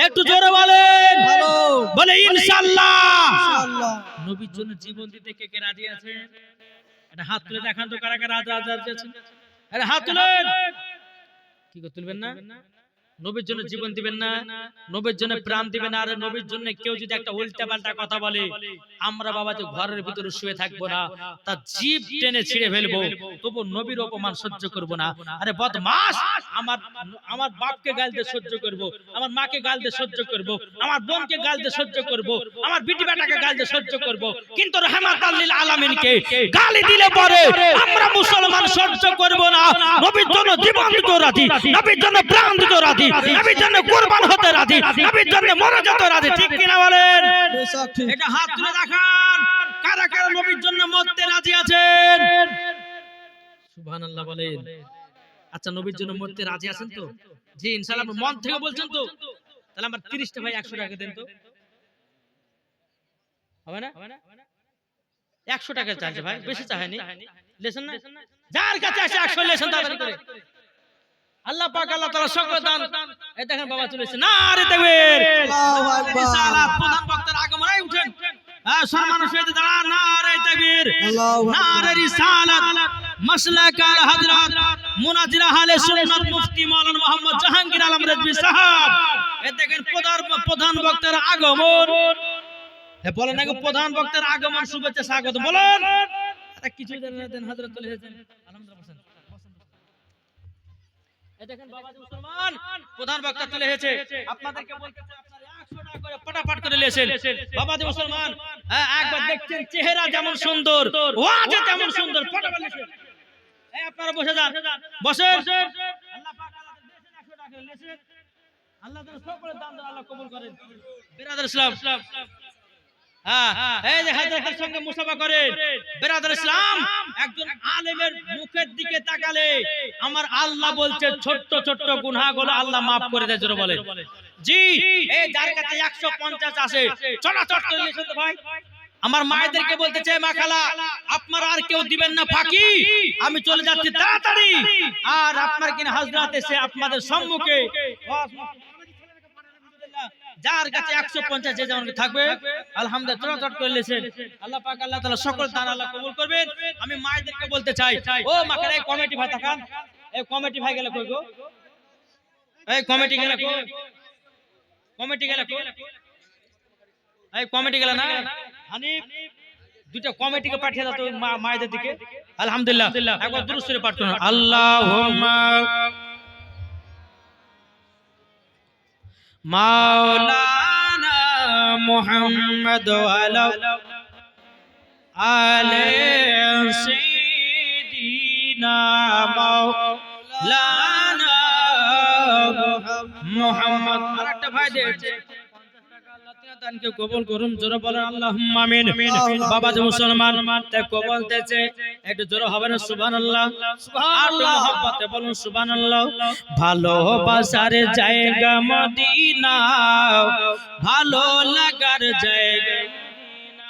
Speaker 1: একটু জোরে বলেন,
Speaker 3: ভালো
Speaker 1: বলে ইনশাআল্লাহ।
Speaker 3: ইনশাআল্লাহ
Speaker 1: নবীর জন্য জীবন দিতে কে কে রাজি আছে? এটা হাত তুলে দেখান তো কারা কারা রাজি আছেন। আরে হাত তুলেন। কি করে তুলবেন না? নবীর জন্য জীবন দিবেন না, নবীর জন্য প্রাণ দিবেন না। আর নবীর জন্য কেউ যদি একটা উল্টা পাল্টা কথা বলে, আমরা বাবা যে ঘরের ভিতরে শুয়ে থাকবো না, তার জিভ টেনে ছিঁড়ে ফেলবো, তবু নবীর অপমান সহ্য করব না। আরে বদমাশ, আমার বাপকে গাল দিয়ে সহ্য করব, আমার মাকে গাল দিয়ে সহ্য করব, আমার বোনকে গাল দিয়ে সহ্য করব, আমার বিটি বেটাকে গাল দিয়ে সহ্য করব, কিন্তু রাহমাতাল লিল আলামিনকে গালি দিলে পরে আমরা মুসলমান সহ্য করব না। নবীর জন্য জীবন দিতে রাজি, নবীর জন্য প্রাণ দিতে রাজি, নবীর জন্য কুরবান হতে রাজি, নবীর জন্য মরে যেতে রাজি। ঠিক কিনা বলেন?
Speaker 3: বেশক ঠিক
Speaker 1: এটা হাত তুলে দেখান কারা কারা নবীর জন্য মরতে রাজি আছেন। সুবহানাল্লাহ বলেন। আচ্ছা, নবীর জন্য মরতে রাজি আছেন তো? জি ইনশাআল্লাহ। মন থেকে বলছেন তো? তাহলে আমার 30টা ভাই 100 টাকা দেন তো। হবে না? 100 টাকা চাইছে ভাই, বেশি চাইনি। লেছেন না? যার কাছে আসে 100 লেছেন তাড়াতাড়ি করে। আল্লাহ পাক আল্লাহ তাআলা সকল দান। এই দেখেন বাবা চলেছে। নারে তাকবীর,
Speaker 3: আল্লাহু আকবার
Speaker 1: রিসালাত। প্রধান বক্তার আগমন। এই উঠেন, সম্মান সহিত দাঁড়ান। নারে তাকবীর,
Speaker 3: আল্লাহু
Speaker 1: নারে রিসালাত। মাসলাক আল হযরত মুনাজির আহলে সুন্নাত মুফতি মাওলানা মোহাম্মদ জাহাঙ্গীর আলম রেজভী সাহেব। এই দেখেন প্রধান বক্তার আগমন। বলেন আগে প্রধান বক্তার আগমন, শুভেচ্ছা, স্বাগত বলেন। আরে কিছু দেন হযরত চলে এসেছেন। আলহামদুলিল্লাহ। বসেন। এই দেখেন বাবাজি মুসলমান, প্রধান বক্তা চলে এসেছে। আপনাদেরকে বলতে চাই আপনারা 100 টাকা করে পটাপট করে লেছেন। বাবাজি মুসলমান, একবার দেখছেন চেহারা যেমন সুন্দর, ওয়াজে তেমন সুন্দর। পটাপট লেছেন। এই আপনারা বসে যান, বসেন। আল্লাহ পাক আল্লাহ দিয়েছেন 100 টাকা করে লেছেন। আল্লাহ যেন সকলের দান আল্লাহ কবুল করেন। বিরাদার ইসলাম, এই যে হযরতের সঙ্গে মুসাফা করেন। বিরাদার ইসলাম, একজন আলেমের মুখের দিকে তাকালে আমার আল্লাহ বলছে ছোট্ট ছোট্ট গুনাহগুলো আল্লাহ maaf করে দেয়। জোরে বলেন জি। এই যার কাছে 150 আসে চটাচট করে লিখুন তো ভাই। আমার মায়েদেরকে বলতে চাই, মা খালা আপনারা আর কেউ দিবেন না ফাঁকি, আমি চলে যাচ্ছি তাড়াতাড়ি। আর আপনার কিনা হযরত এসে আপনাদের সম্মুখে যার কাছে 150 যে যেমন থাকবে আলহামদুলিল্লাহ চট করে লেছেন। আল্লাহ পাক আল্লাহ তাআলা সকল দান আল্লাহ কবুল করবেন। আমি মায়েদেরকে বলতে চাই, ও মাকে এই কমিটি ভাই তাকান, এই কমিটি ভাই গেল কই গো? এই কমিটি গেল কই? কমিটি গেল কই? এই কমিটি গেল না? হানিফ দুটো কমিটিকে পাঠিয়ে দাও তো মায়েদের দিকে। আলহামদুলিল্লাহ। একবার দুরূদ শরীফ পাঠ করুন। আল্লাহুম্মা মাওলানা মুহাম্মদ ওয়ালা আলে সাইয়্যিদিনা মাওলানা মুহাম্মদ। আরেকটা ভাই দিয়েছে 50 টাকা। আল্লাহ তাআলা দানকে কবুল করুন। জোরে বলেন আল্লাহুম্মা আমিন। বাবা যে মুসলমান তে কবুল দেছে, একটু জোরে হবে না সুবহানাল্লাহ? সুবহানাল্লাহ। মহব্বতে বলুন সুবহানাল্লাহ। ভালোবাসার জায়গা মদিনা, ভালো লাগার জায়গা মদিনা।